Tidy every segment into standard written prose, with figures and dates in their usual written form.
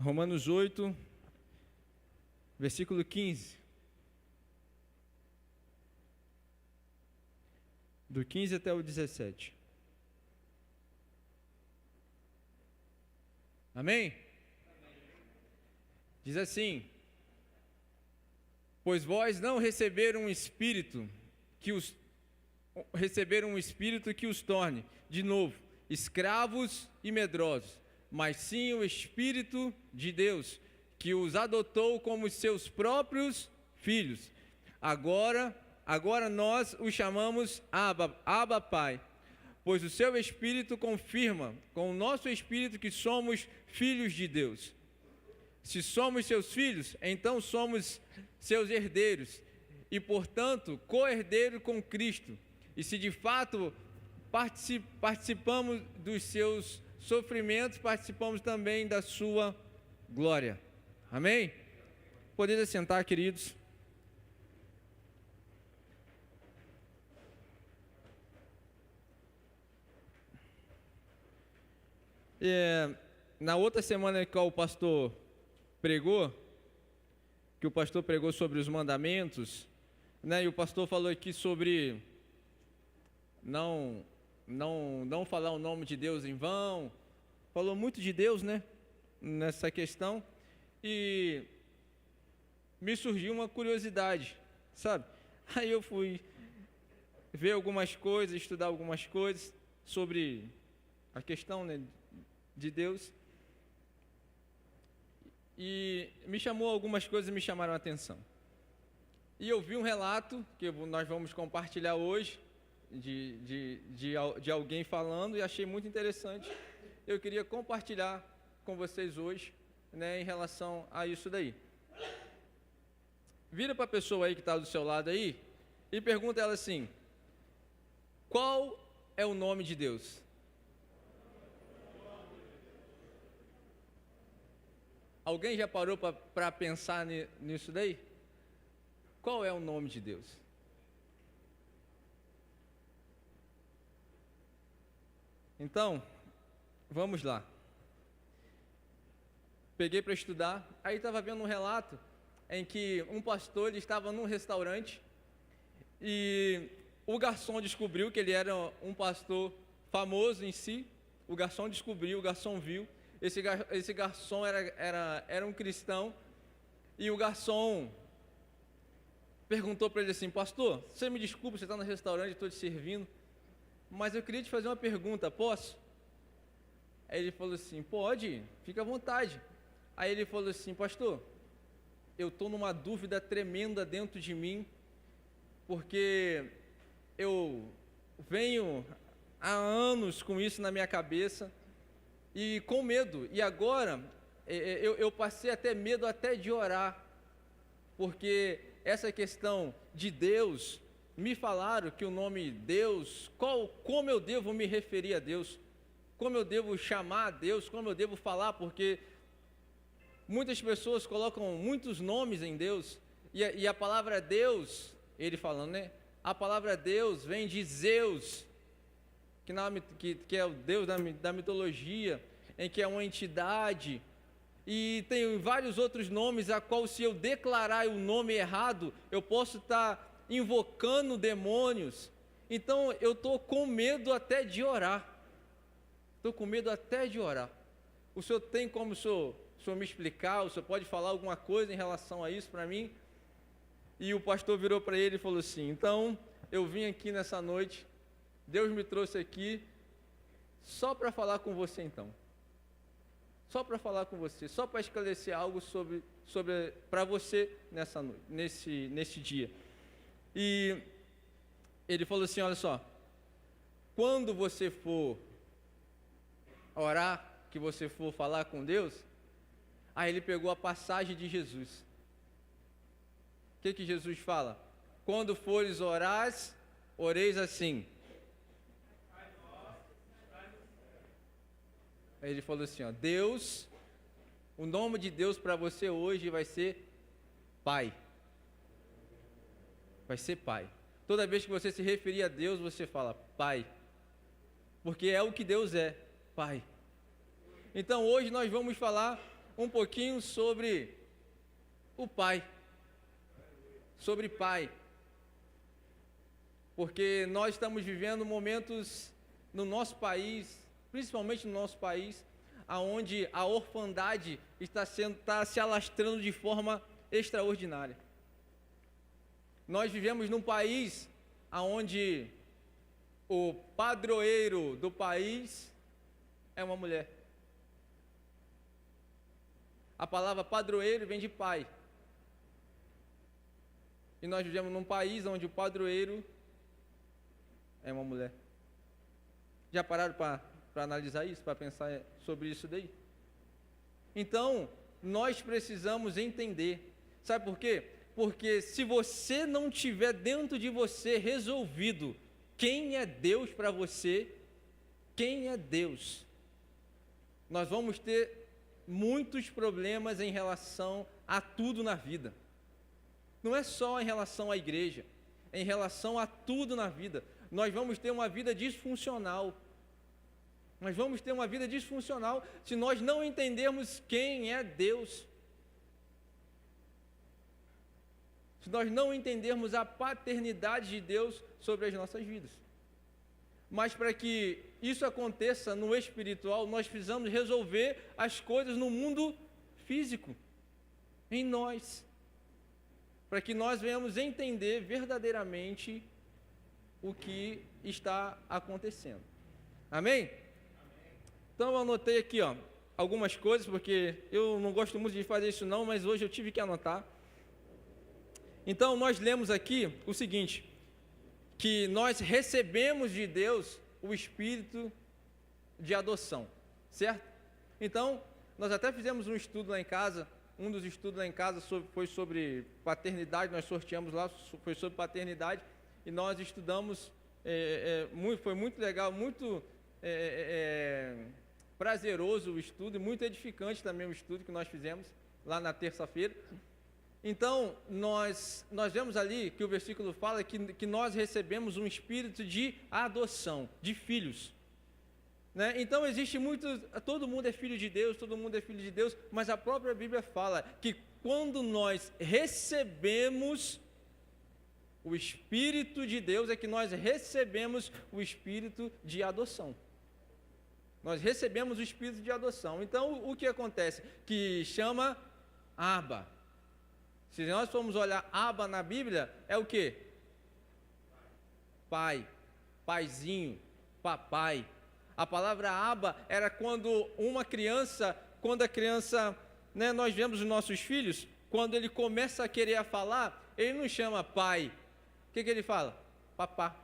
Romanos 8, versículo 15. Do 15 até o 17. Amém? Diz assim: pois vós não receberam um espírito que os torne, de novo, escravos e medrosos, mas sim o Espírito de Deus, que os adotou como seus próprios filhos. Agora nós os chamamos Abba Pai, pois o seu Espírito confirma com o nosso Espírito que somos filhos de Deus. Se somos seus filhos, então somos seus herdeiros, e portanto co-herdeiros com Cristo. E se de fato participamos dos seus sofrimentos, participamos também da sua glória. Amém? Podem assentar, queridos. Na outra semana que o pastor pregou, sobre os mandamentos, né? E o pastor falou aqui sobre não falar o nome de Deus em vão. Falou muito de Deus, né? Nessa questão. E me surgiu uma curiosidade, sabe? Aí eu fui ver algumas coisas, estudar algumas coisas sobre a questão, né, de Deus. E algumas coisas me chamaram a atenção. E eu vi um relato que nós vamos compartilhar hoje, de alguém falando, e achei muito interessante. Eu queria compartilhar com vocês hoje, né, em relação a isso daí. Vira para a pessoa aí que está do seu lado aí e pergunta a ela assim: qual é o nome de Deus? Alguém já parou para pensar nisso daí? Qual é o nome de Deus? Então, vamos lá. Peguei para estudar, aí estava vendo um relato em que um pastor, ele estava num restaurante e o garçom descobriu que ele era um pastor famoso em si. O garçom descobriu, o garçom viu. Esse garçom era um cristão, e o garçom perguntou para ele assim: pastor, você me desculpa, você está no restaurante, estou te servindo, mas eu queria te fazer uma pergunta, posso? Aí ele falou assim: pode, fica à vontade. Aí ele falou assim: pastor, eu estou numa dúvida tremenda dentro de mim, porque eu venho há anos com isso na minha cabeça, e com medo, e agora eu passei até medo até de orar, porque essa questão de Deus, me falaram que o nome Deus, como eu devo me referir a Deus, como eu devo chamar a Deus, como eu devo falar, porque muitas pessoas colocam muitos nomes em Deus, e a palavra Deus, ele falando, né? A palavra Deus vem de Zeus, que é o Deus da mitologia, em que é uma entidade, e tem vários outros nomes, a qual, se eu declarar o nome errado, eu posso estar invocando demônios. Então eu estou com medo até de orar. O senhor tem como o senhor me explicar? O senhor pode falar alguma coisa em relação a isso para mim? E o pastor virou para ele e falou assim: então, eu vim aqui nessa noite, Deus me trouxe aqui só para falar com você, então. Só para falar com você, só para esclarecer algo para você nessa noite, nesse dia. E ele falou assim: olha só, quando você for orar, que você for falar com Deus, aí ele pegou a passagem de Jesus. O que Jesus fala? Quando fores orar, oreis assim. Aí ele falou assim, ó: Deus, o nome de Deus para você hoje vai ser Pai. Vai ser Pai. Toda vez que você se referir a Deus, você fala Pai, porque é o que Deus é, Pai. Então hoje nós vamos falar um pouquinho sobre o pai. Sobre pai. Porque nós estamos vivendo momentos no nosso país, principalmente no nosso país, aonde a orfandade está se alastrando de forma extraordinária. Nós vivemos num país aonde o padroeiro do país é uma mulher. A palavra padroeiro vem de pai. E nós vivemos num país onde o padroeiro é uma mulher. Já pararam para analisar isso, para pensar sobre isso daí? Então, nós precisamos entender. Sabe por quê? Porque se você não tiver dentro de você resolvido quem é Deus para você, quem é Deus, nós vamos ter muitos problemas em relação a tudo na vida. Não é só em relação à igreja, é em relação a tudo na vida. Nós vamos ter uma vida disfuncional. Nós vamos ter uma vida disfuncional se nós não entendermos quem é Deus. Se nós não entendermos a paternidade de Deus sobre as nossas vidas. Mas para que isso aconteça no espiritual, nós precisamos resolver as coisas no mundo físico, em nós. Para que nós venhamos entender verdadeiramente o que está acontecendo. Amém? Então eu anotei aqui, algumas coisas, porque eu não gosto muito de fazer isso não, mas hoje eu tive que anotar. Então nós lemos aqui o seguinte, que nós recebemos de Deus o espírito de adoção, certo? Então, nós até fizemos um estudo lá em casa, um dos estudos lá em casa foi sobre paternidade, nós sorteamos lá, foi sobre paternidade, e nós estudamos, foi muito legal, muito prazeroso o estudo, e muito edificante também o estudo que nós fizemos lá na terça-feira. Então, nós vemos ali que o versículo fala que nós recebemos um espírito de adoção, de filhos. Né? Então, todo mundo é filho de Deus, todo mundo é filho de Deus, mas a própria Bíblia fala que quando nós recebemos o Espírito de Deus, é que nós recebemos o Espírito de adoção. Nós recebemos o Espírito de adoção. Então, o que acontece? Que chama Abba. Se nós formos olhar Abba na Bíblia, é o quê? Pai, paizinho, papai. A palavra Abba era quando a criança, né, nós vemos os nossos filhos, quando ele começa a querer falar, ele não chama pai. O que ele fala? Papá.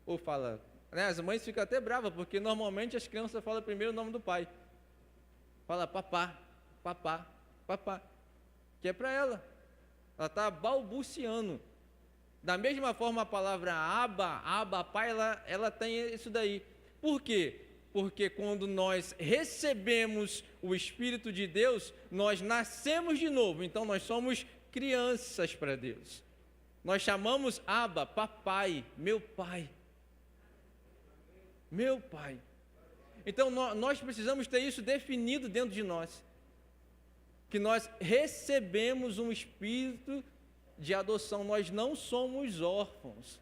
Ou fala, né, as mães ficam até bravas, porque normalmente as crianças falam primeiro o nome do pai. Fala papá, papá, papá. Que é para ela. Ela está balbuciando. Da mesma forma, a palavra Abba, pai, ela tem isso daí. Por quê? Porque quando nós recebemos o Espírito de Deus, nós nascemos de novo. Então, nós somos crianças para Deus. Nós chamamos Abba, papai, meu pai. Meu pai. Então, nós precisamos ter isso definido dentro de nós. Que nós recebemos um espírito de adoção, nós não somos órfãos.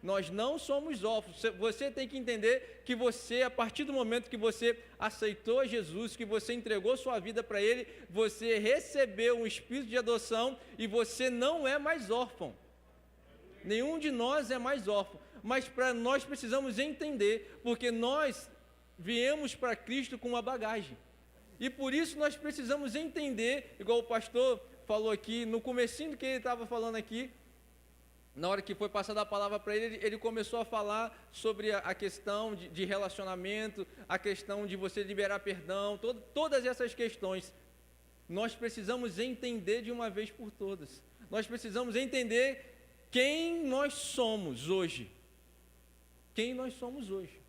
Nós não somos órfãos. Você tem que entender que você, a partir do momento que você aceitou Jesus, que você entregou sua vida para Ele, você recebeu um espírito de adoção e você não é mais órfão. Nenhum de nós é mais órfão. Mas nós precisamos entender, porque nós viemos para Cristo com uma bagagem. E por isso nós precisamos entender, igual o pastor falou aqui, no comecinho que ele estava falando aqui, na hora que foi passada a palavra para ele, ele começou a falar sobre a questão de relacionamento, a questão de você liberar perdão, todas essas questões. Nós precisamos entender de uma vez por todas. Nós precisamos entender quem nós somos hoje. Quem nós somos hoje.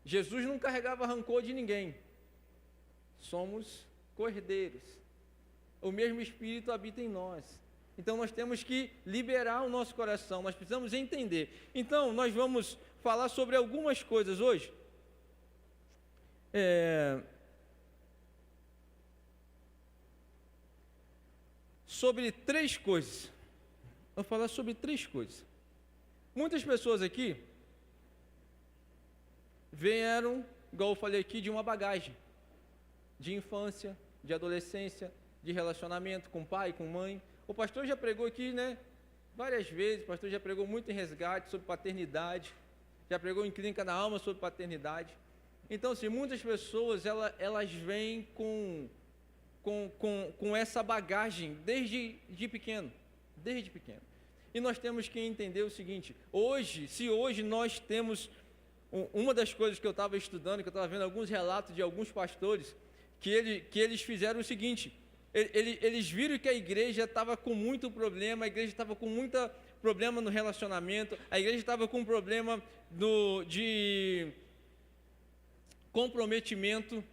Jesus não carregava rancor de ninguém. Somos cordeiros. O mesmo Espírito habita em nós. Então nós temos que liberar o nosso coração. Nós precisamos entender. Então nós vamos falar sobre algumas coisas hoje. sobre 3 coisas. Vou falar sobre 3 coisas. Muitas pessoas aqui vieram, igual eu falei aqui, de uma bagagem de infância, de adolescência, de relacionamento com pai, com mãe. O pastor já pregou aqui, né, várias vezes, o pastor já pregou muito em resgate sobre paternidade, já pregou em clínica da alma sobre paternidade. Então, assim, muitas pessoas, elas vêm com essa bagagem desde pequeno. E nós temos que entender o seguinte: se hoje nós temos, uma das coisas que eu estava estudando, que eu estava vendo alguns relatos de alguns pastores, que eles fizeram o seguinte: eles viram que a igreja estava com muito problema, a igreja estava com muito problema no relacionamento, a igreja estava com problema de comprometimento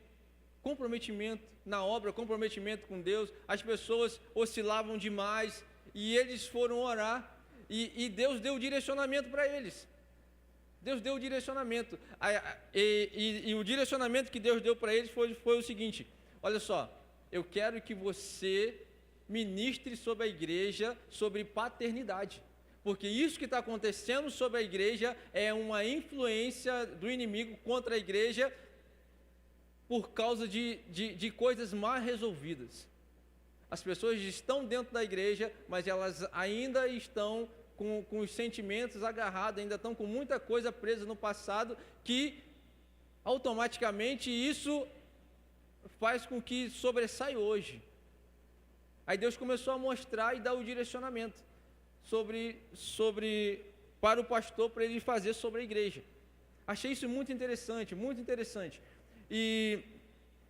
na obra, comprometimento com Deus, as pessoas oscilavam demais, e eles foram orar, e Deus deu o direcionamento para eles. Deus deu o direcionamento, e o direcionamento que Deus deu para eles foi o seguinte: olha só, eu quero que você ministre sobre a igreja, sobre paternidade, porque isso que está acontecendo sobre a igreja é uma influência do inimigo contra a igreja, por causa de coisas mal resolvidas. As pessoas estão dentro da igreja, mas elas ainda estão com os sentimentos agarrados, ainda estão com muita coisa presa no passado, que automaticamente isso faz com que sobressaia hoje. Aí Deus começou a mostrar e dar o direcionamento para o pastor, para ele fazer sobre a igreja. Achei isso muito interessante, muito interessante. E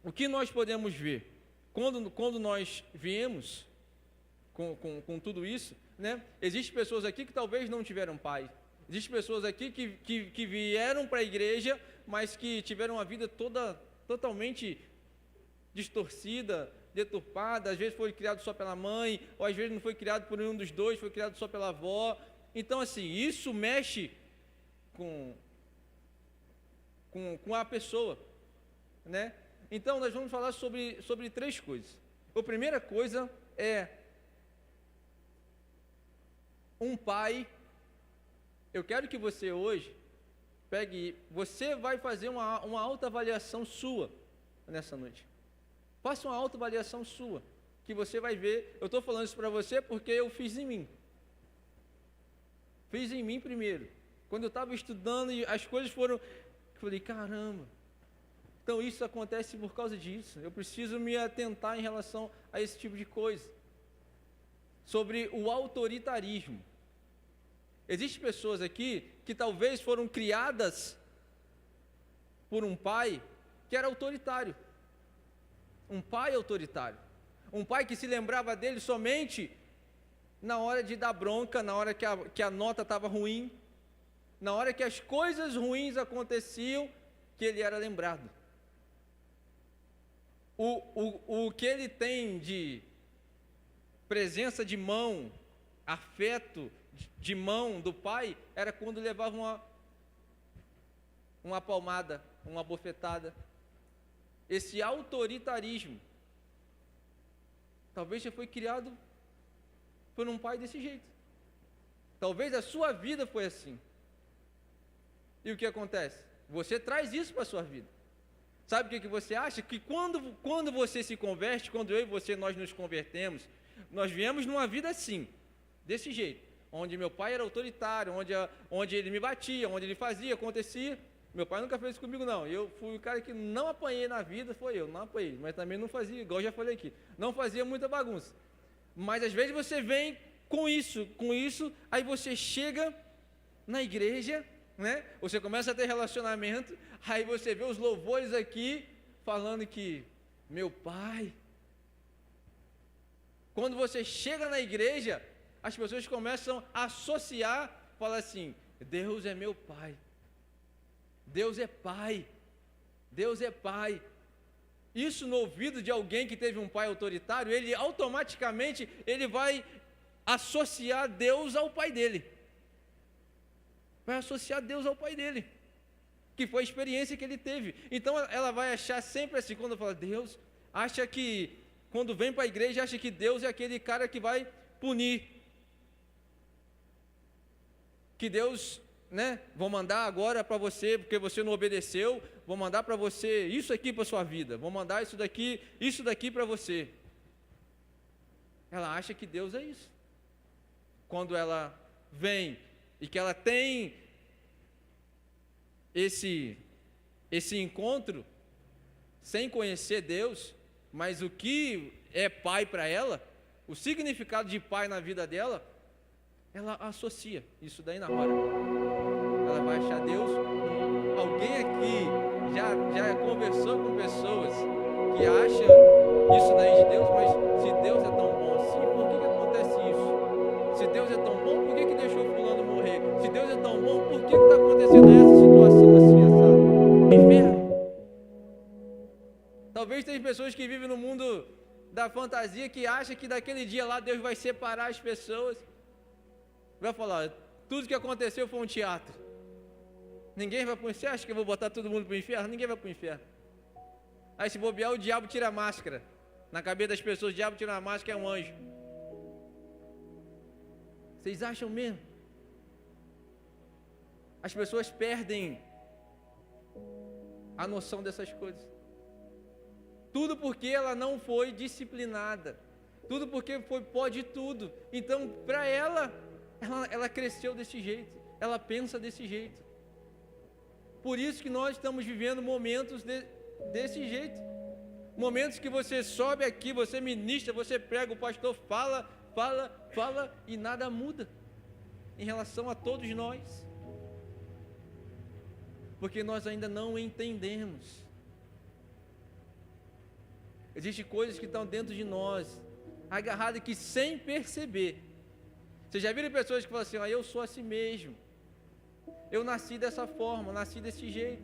o que nós podemos ver quando nós viemos com tudo isso, né? Existem pessoas aqui que talvez não tiveram pai. Existem pessoas aqui que vieram para a igreja, mas que tiveram uma vida totalmente distorcida, deturpada. Às vezes foi criado só pela mãe, ou às vezes não foi criado por nenhum dos dois, foi criado só pela avó. Então, assim, isso mexe com a pessoa, né? Então nós vamos falar sobre 3 coisas. A primeira coisa é um pai. Eu quero que você hoje você vai fazer uma autoavaliação sua nessa noite. Faça uma autoavaliação sua, que você vai ver. Eu estou falando isso para você porque eu fiz em mim. Fiz em mim primeiro. Quando eu estava estudando e as coisas foram, eu falei, caramba, então isso acontece por causa disso. Eu preciso me atentar em relação a esse tipo de coisa. Sobre o autoritarismo. Existem pessoas aqui que talvez foram criadas por um pai que era autoritário. Um pai autoritário. Um pai que se lembrava dele somente na hora de dar bronca, na hora que a nota estava ruim, na hora que as coisas ruins aconteciam, que ele era lembrado. O que ele tem de presença de mão, afeto de mão do pai, era quando levava uma palmada, uma bofetada. Esse autoritarismo talvez já foi criado por um pai desse jeito. Talvez a sua vida foi assim. E o que acontece? Você traz isso para a sua vida. Sabe o que você acha? Que quando você se converte, quando eu e você nós nos convertemos, nós viemos numa vida assim, desse jeito, onde meu pai era autoritário, onde ele me batia, onde ele fazia, acontecia. Meu pai nunca fez isso comigo, não. Eu fui o cara que não apanhei na vida, foi eu, não apanhei, mas também não fazia, igual eu já falei aqui, não fazia muita bagunça. Mas às vezes você vem com isso, aí você chega na igreja, né? Você começa a ter relacionamento, aí você vê os louvores aqui, falando que, meu pai. Quando você chega na igreja, as pessoas começam a associar, falar assim, Deus é meu pai. Deus é pai. Deus é pai. Isso no ouvido de alguém que teve um pai autoritário, ele automaticamente, ele vai associar Deus ao pai dele. Vai associar Deus ao pai dele, que foi a experiência que ele teve. Então ela vai achar sempre assim, quando fala Deus, acha que quando vem para a igreja, acha que Deus é aquele cara que vai punir. Que Deus, vou mandar agora para você, porque você não obedeceu, vou mandar para você isso aqui para a sua vida, vou mandar isso daqui para você. Ela acha que Deus é isso. Quando ela vem e que ela tem esse encontro, sem conhecer Deus, mas o que é pai para ela, o significado de pai na vida dela, ela associa isso daí na hora. Ela vai achar Deus. Alguém aqui já conversou com pessoas que acham isso daí de Deus, mas se Deus é tão bom assim, por que acontece isso? Se Deus é tão bom, por que deixou fulano morrer? Se Deus é tão bom, por que está acontecendo essa situação assim, essa inferno? Talvez tenha pessoas que vivem no mundo da fantasia, que acham que daquele dia lá Deus vai separar as pessoas, vai falar, tudo que aconteceu foi um teatro. Ninguém vai para o inferno. Você acha que eu vou botar todo mundo para o inferno? Ninguém vai para o inferno. Aí se bobear, o diabo tira a máscara. Na cabeça das pessoas, o diabo tira a máscara, é um anjo. Vocês acham mesmo? As pessoas perdem a noção dessas coisas. Tudo porque ela não foi disciplinada. Tudo porque foi pó de tudo. Então, para ela cresceu desse jeito. Ela pensa desse jeito. Por isso que nós estamos vivendo momentos desse jeito. Momentos que você sobe aqui, você ministra, você prega, o pastor fala e nada muda em relação a todos nós. Porque nós ainda não entendemos. Existem coisas que estão dentro de nós, agarradas aqui sem perceber. Vocês já viram pessoas que falam assim, eu sou assim mesmo. Eu nasci dessa forma, nasci desse jeito.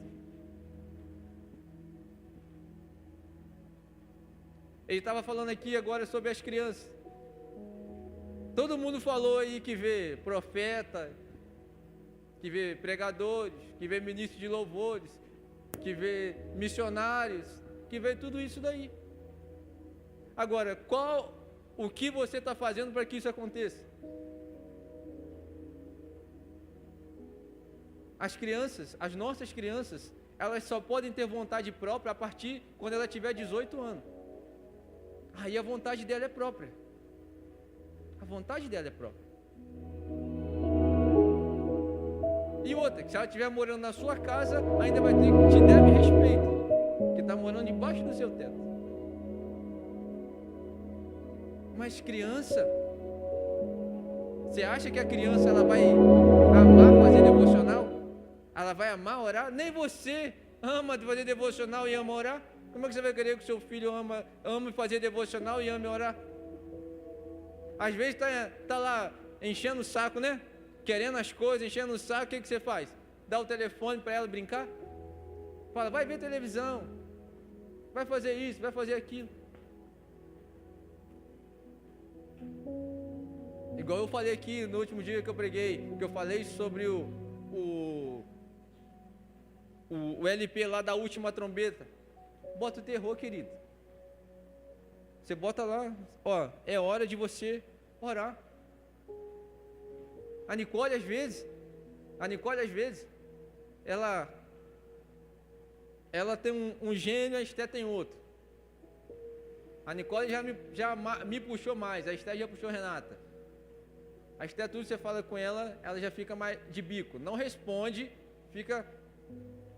Ele estava falando aqui agora sobre as crianças. Todo mundo falou aí que vê profeta, que vê pregadores, que vê ministros de louvores, que vê missionários, que vê tudo isso daí. Agora, o que você está fazendo para que isso aconteça? As crianças, as nossas crianças, elas só podem ter vontade própria a partir quando ela tiver 18 anos. Aí a vontade dela é própria. A vontade dela é própria. E outra, que se ela estiver morando na sua casa, ainda vai ter que te deve respeito, porque está morando debaixo do seu teto. Mas criança, você acha que a criança ela vai amar fazer devocional? Ela vai amar orar? Nem você ama fazer devocional e ama orar. Como é que você vai querer que o seu filho ame fazer devocional e ame orar? Às vezes está lá enchendo o saco, querendo as coisas, enchendo o saco. O que você faz? Dá o telefone para ela brincar? Fala, vai ver televisão, vai fazer isso, vai fazer aquilo. Igual eu falei aqui no último dia que eu preguei, que eu falei sobre o LP lá da última trombeta. Bota o terror, querido. Você bota lá, é hora de você orar. A Nicole às vezes, ela tem um gênio, a Esté tem outro. A Nicole já me puxou mais, a Esté já puxou a Renata. A Esté, tudo que você fala com ela, ela já fica mais de bico. Não responde,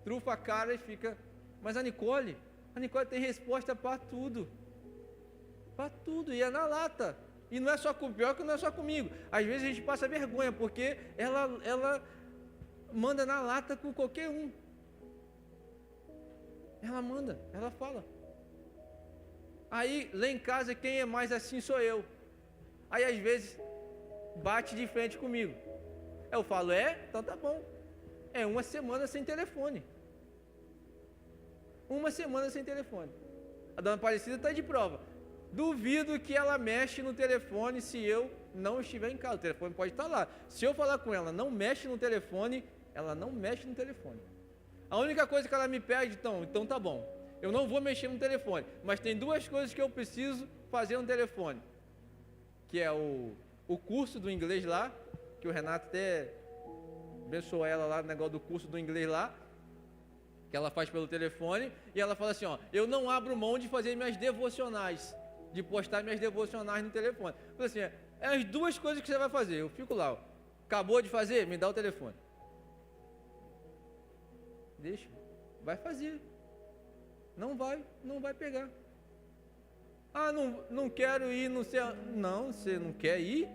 trufa a cara e fica... Mas a Nicole tem resposta para tudo. Para tudo, e é na lata. E não é só com o pior, que não é só comigo. Às vezes a gente passa vergonha, porque ela manda na lata com qualquer um. Ela manda, ela fala. Aí, lá em casa, quem é mais assim sou eu. Aí, às vezes, bate de frente comigo. Eu falo, então tá bom. É uma semana sem telefone. Uma semana sem telefone. A dona Aparecida está de prova. Duvido que ela mexe no telefone se eu não estiver em casa. O telefone pode estar lá. Se eu falar com ela, não mexe no telefone, ela não mexe no telefone. A única coisa que ela me pede, então tá bom. Eu não vou mexer no telefone, mas tem duas coisas que eu preciso fazer no telefone, que é o curso do inglês lá, que o Renato até abençoou ela lá no negócio do curso do inglês lá, que ela faz pelo telefone, e ela fala assim, ó, eu não abro mão de fazer minhas devocionais, de postar minhas devocionais no telefone. Eu falei assim, é as duas coisas que você vai fazer. Eu fico lá, ó, acabou de fazer? Me dá o telefone. Deixa, vai fazer. Não vai pegar. Ah, não quero ir, não sei. Não, você não quer ir?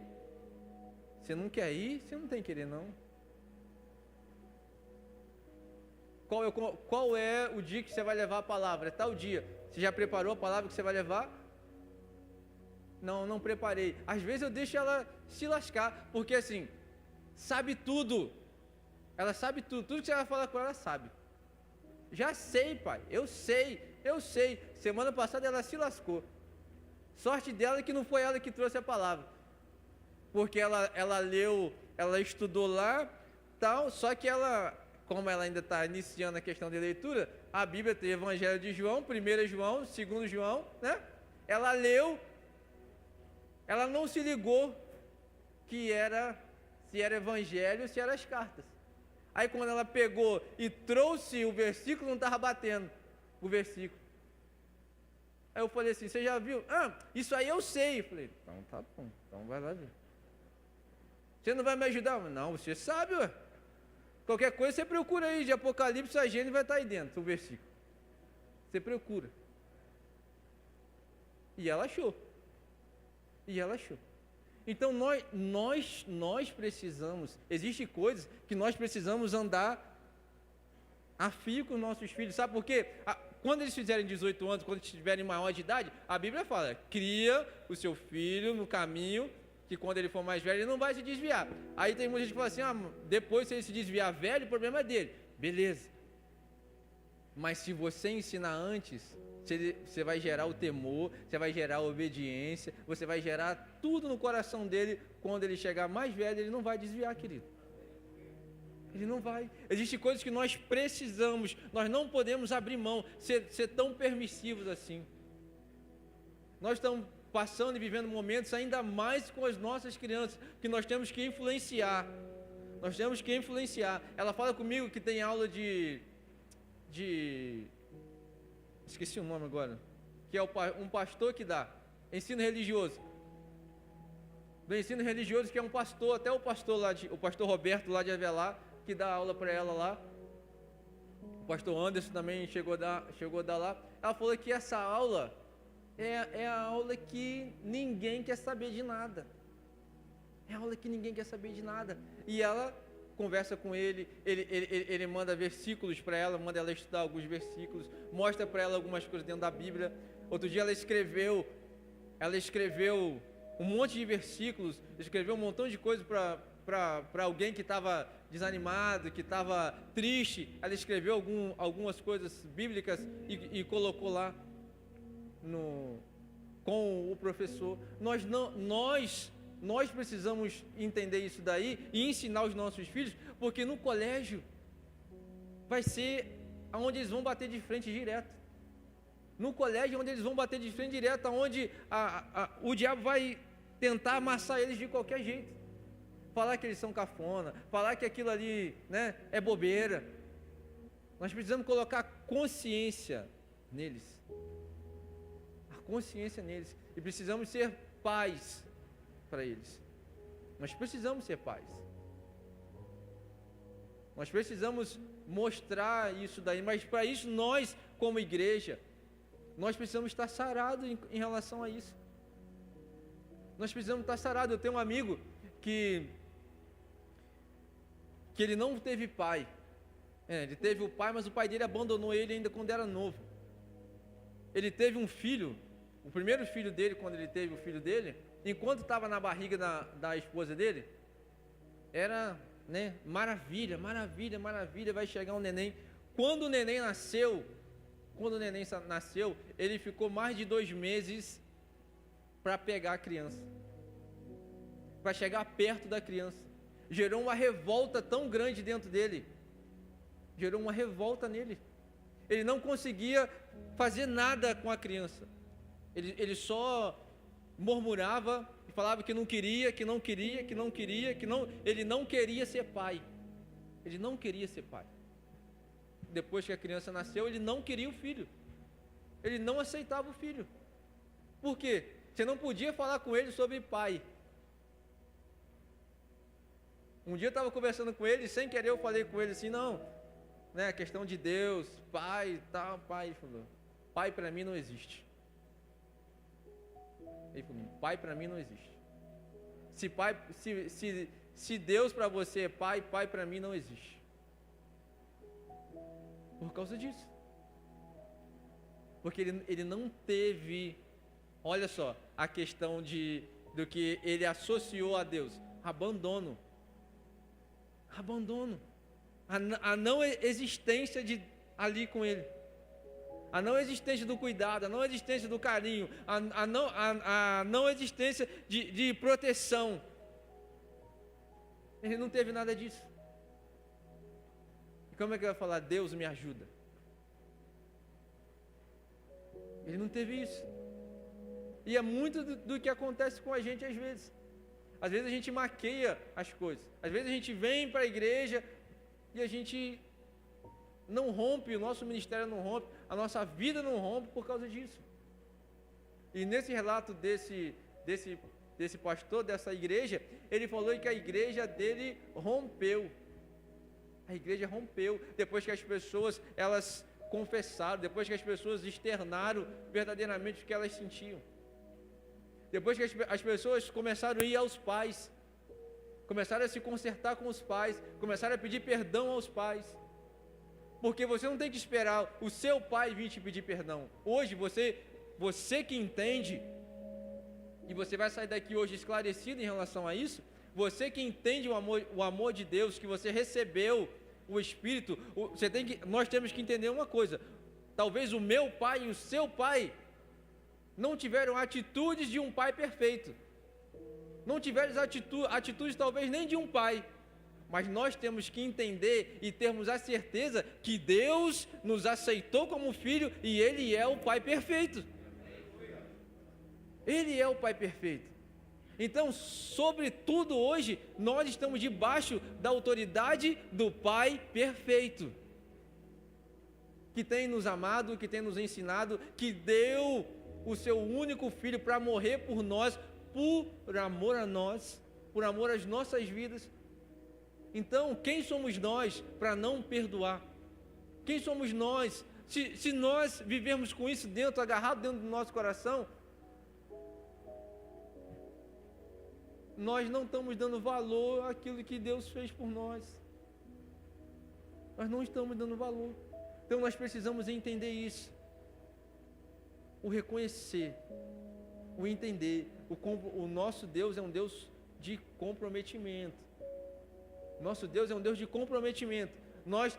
Você não quer ir? Você não tem que querer, não. Qual é o dia que você vai levar a palavra? É tal dia. Você já preparou a palavra que você vai levar? Não preparei. Às vezes eu deixo ela se lascar, porque assim, sabe tudo. Ela sabe tudo. Tudo que você vai falar com ela, ela sabe. Já sei, pai. Eu sei. Semana passada ela se lascou. Sorte dela que não foi ela que trouxe a palavra. Porque ela leu, ela estudou lá, tal, só que ela, como ela ainda está iniciando a questão de leitura, a Bíblia tem o Evangelho de João, 1 João, 2 João, né? Ela leu, ela não se ligou que se era Evangelho, se eram as cartas. Aí quando ela pegou e trouxe o versículo, não estava batendo o versículo. Aí eu falei assim, você já viu? Ah, isso aí eu sei. Eu falei, então tá bom, então vai lá ver. Você não vai me ajudar? Não, você sabe, ué. Qualquer coisa você procura aí, de Apocalipse a Gênesis vai estar aí dentro, o versículo. Você procura. E ela achou. Então nós precisamos, existem coisas que nós precisamos andar a fio com os nossos filhos. Sabe por quê? Quando eles fizerem 18 anos, quando estiverem maior de idade, a Bíblia fala, cria o seu filho no caminho, que quando ele for mais velho, ele não vai se desviar. Aí tem muita gente que fala assim, depois se ele se desviar velho, o problema é dele. Beleza. Mas se você ensinar antes, você vai gerar o temor, você vai gerar a obediência, você vai gerar tudo no coração dele, quando ele chegar mais velho, ele não vai desviar, querido. Ele não vai. Existem coisas que nós precisamos, nós não podemos abrir mão, ser tão permissivos assim. Nós estamos passando e vivendo momentos ainda mais com as nossas crianças, que nós temos que influenciar. Ela fala comigo que tem aula de esqueci o nome agora, que é um pastor que dá, ensino religioso. Do ensino religioso, que é um pastor, até o pastor Roberto lá de Avelar, que dá aula para ela lá. O pastor Anderson também chegou a dar lá. Ela falou que essa aula é a aula que ninguém quer saber de nada. E ela conversa com ele manda versículos para ela, manda ela estudar alguns versículos, mostra para ela algumas coisas dentro da Bíblia. Outro dia ela escreveu um monte de versículos, escreveu um montão de coisas para alguém que estava desanimado, que estava triste. Ela escreveu algumas coisas bíblicas e colocou lá com o professor. Nós precisamos entender isso daí e ensinar os nossos filhos, porque no colégio vai ser onde eles vão bater de frente direto. No colégio onde eles vão bater de frente direto, onde o diabo vai tentar amassar eles de qualquer jeito. Falar que eles são cafona, falar que aquilo ali, né, é bobeira. Nós precisamos colocar consciência neles. A consciência neles. E precisamos ser pais para eles. Nós precisamos ser pais. Nós precisamos mostrar isso daí, mas para isso nós, como igreja, nós precisamos estar sarados em relação a isso. Nós precisamos estar sarados. Eu tenho um amigo que ele não teve pai. Ele teve o pai, mas o pai dele abandonou ele ainda quando era novo. Ele teve um filho, o primeiro filho dele, quando ele teve o filho dele, enquanto estava na barriga da esposa dele, era, né, maravilha, vai chegar um neném. Quando o neném nasceu, ele ficou mais de 2 meses para pegar a criança, para chegar perto da criança. Gerou uma revolta tão grande dentro dele, gerou uma revolta nele. Ele não conseguia fazer nada com a criança. Ele só murmurava e falava que não queria, ele não queria ser pai. Ele não queria ser pai. Depois que a criança nasceu, ele não queria o filho. Ele não aceitava o filho. Por quê? Você não podia falar com ele sobre pai. Um dia eu estava conversando com ele, sem querer eu falei com ele assim, não, né, questão de Deus, pai, tal, pai. Ele falou, pai para mim não existe. Ele falou, pai para mim não existe. Se Deus para você é pai, pai para mim não existe. Por causa disso. Porque ele não teve, olha só, a questão do que ele associou a Deus, abandono. A não existência ali com ele, a não existência do cuidado, a não existência do carinho, a não existência de proteção. Ele não teve nada disso. E como é que ele vai falar, Deus me ajuda? Ele não teve isso. E é muito do que acontece com a gente às vezes. Às vezes a gente maqueia as coisas. Às vezes a gente vem para a igreja e a gente não rompe, o nosso ministério não rompe, a nossa vida não rompe por causa disso. E nesse relato desse pastor, dessa igreja, ele falou que a igreja dele rompeu. A igreja rompeu depois que as pessoas, elas confessaram, depois que as pessoas externaram verdadeiramente o que elas sentiam. Depois que as pessoas começaram a ir aos pais, começaram a se consertar com os pais, começaram a pedir perdão aos pais. Porque você não tem que esperar o seu pai vir te pedir perdão. Hoje, você que entende, e você vai sair daqui hoje esclarecido em relação a isso, você que entende o amor de Deus, que você recebeu o Espírito, nós temos que entender uma coisa. Talvez o meu pai e o seu pai não tiveram atitudes de um pai perfeito. Não tiveram atitudes talvez nem de um pai. Mas nós temos que entender e termos a certeza que Deus nos aceitou como filho e Ele é o Pai perfeito. Ele é o Pai perfeito. Então, sobretudo hoje, nós estamos debaixo da autoridade do Pai perfeito, que tem nos amado, que tem nos ensinado, que deu o seu único filho para morrer por nós, por amor a nós, por amor às nossas vidas. Então, quem somos nós para não perdoar? Quem somos nós? Se nós vivermos com isso agarrado dentro do nosso coração, nós não estamos dando valor àquilo que Deus fez por nós. Nós não estamos dando valor. Então nós precisamos entender isso. O reconhecer, o entender. O nosso Deus é um Deus de comprometimento. Nosso Deus é um Deus de comprometimento. Nós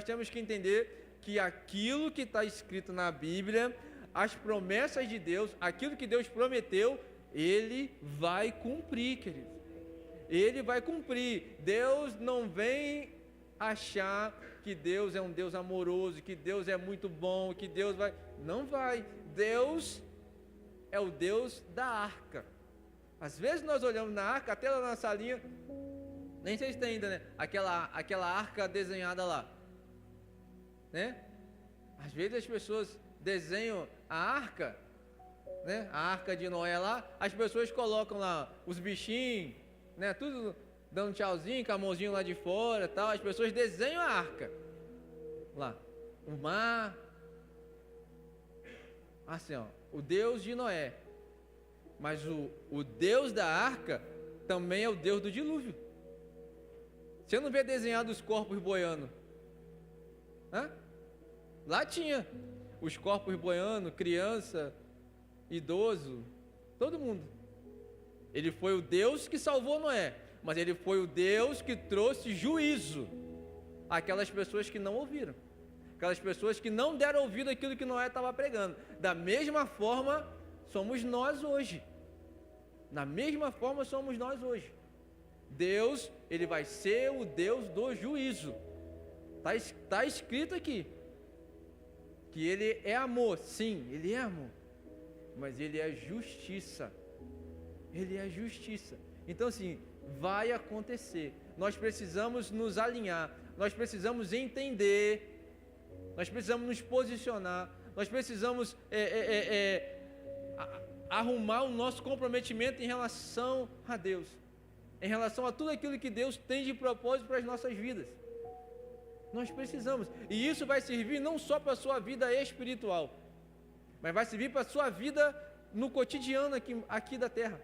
temos que entender que aquilo que está escrito na Bíblia, as promessas de Deus, aquilo que Deus prometeu, Ele vai cumprir, querido. Ele vai cumprir. Deus não vem achar que Deus é um Deus amoroso, que Deus é muito bom, que Deus vai... Não vai. Deus é o Deus da arca. Às vezes nós olhamos na arca, até lá na salinha, nem sei se tem ainda, né? Aquela arca desenhada lá, né? Às vezes as pessoas desenham a arca, né? A arca de Noé lá, as pessoas colocam lá os bichinhos, né? Tudo dando tchauzinho, com a mãozinha lá de fora, tal. As pessoas desenham a arca lá, o mar, assim, ó, o Deus de Noé. Mas o Deus da arca também é o Deus do dilúvio. Você não vê desenhado os corpos boiando? Hã? Lá tinha os corpos boiando, criança, idoso, todo mundo. Ele foi o Deus que salvou Noé, mas ele foi o Deus que trouxe juízo àquelas pessoas que não ouviram, aquelas pessoas que não deram ouvido àquilo que Noé estava pregando. Da mesma forma somos nós hoje. Da mesma forma somos nós hoje. Deus, Ele vai ser o Deus do juízo. Está escrito aqui que Ele é amor. Sim, Ele é amor. mas Ele é justiça. Ele é justiça. Então assim, vai acontecer. Nós precisamos nos alinhar, nós precisamos entender, nós precisamos nos posicionar, nós precisamos arrumar o nosso comprometimento em relação a Deus, em relação a tudo aquilo que Deus tem de propósito para as nossas vidas. Nós precisamos, e isso vai servir não só para a sua vida espiritual, mas vai servir para a sua vida no cotidiano aqui da terra.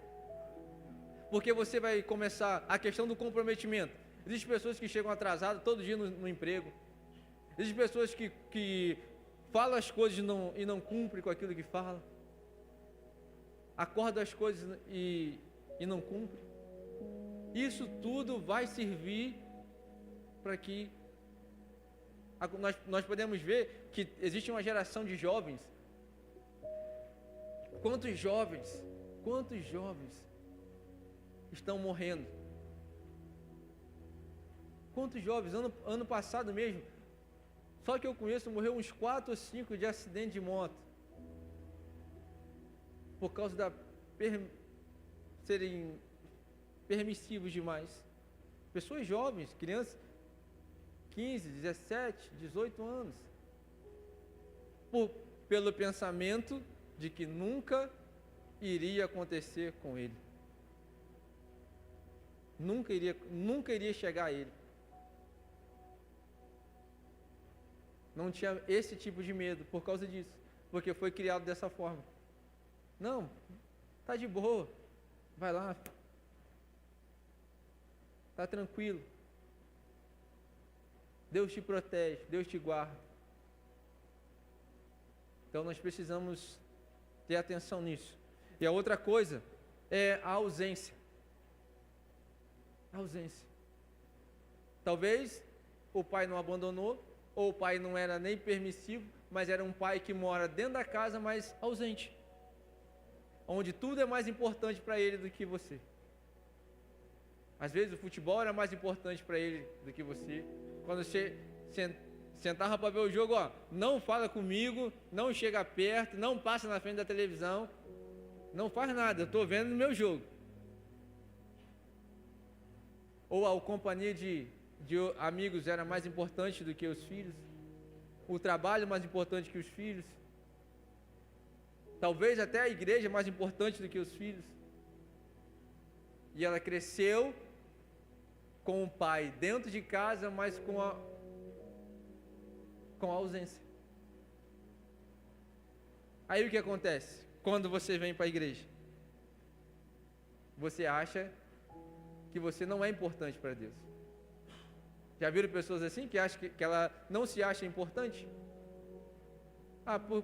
Porque você vai começar a questão do comprometimento. Existem pessoas que chegam atrasadas todo dia no emprego. Existem pessoas que falam as coisas e não cumprem com aquilo que fala. Acordam as coisas e não cumprem. Isso tudo vai servir para que nós podemos ver que existe uma geração de jovens. Quantos jovens estão morrendo? Quantos jovens? Ano passado mesmo, só que eu conheço, morreu uns 4 ou 5 de acidente de moto, por causa serem permissivos demais. Pessoas jovens, crianças, 15, 17, 18 anos, pelo pensamento de que nunca iria acontecer com ele. Nunca iria chegar a ele. Não tinha esse tipo de medo por causa disso, porque foi criado dessa forma. Não, tá de boa, vai lá, tá tranquilo. Deus te protege, Deus te guarda. Então nós precisamos ter atenção nisso. E a outra coisa é a ausência. A ausência. Talvez o pai não abandonou, ou o pai não era nem permissivo, mas era um pai que mora dentro da casa, mas ausente. Onde tudo é mais importante para ele do que você. Às vezes o futebol era mais importante para ele do que você. Quando você sentava para ver o jogo, não fala comigo, não chega perto, não passa na frente da televisão, não faz nada, eu estou vendo o meu jogo. Ou a companhia de amigos era mais importante do que os filhos, o trabalho mais importante que os filhos, talvez até a igreja mais importante do que os filhos. E ela cresceu com o pai dentro de casa, mas com a ausência. Aí o que acontece? Quando você vem para a igreja, você acha que você não é importante para Deus. Já viram pessoas assim que acham que ela não se acha importante?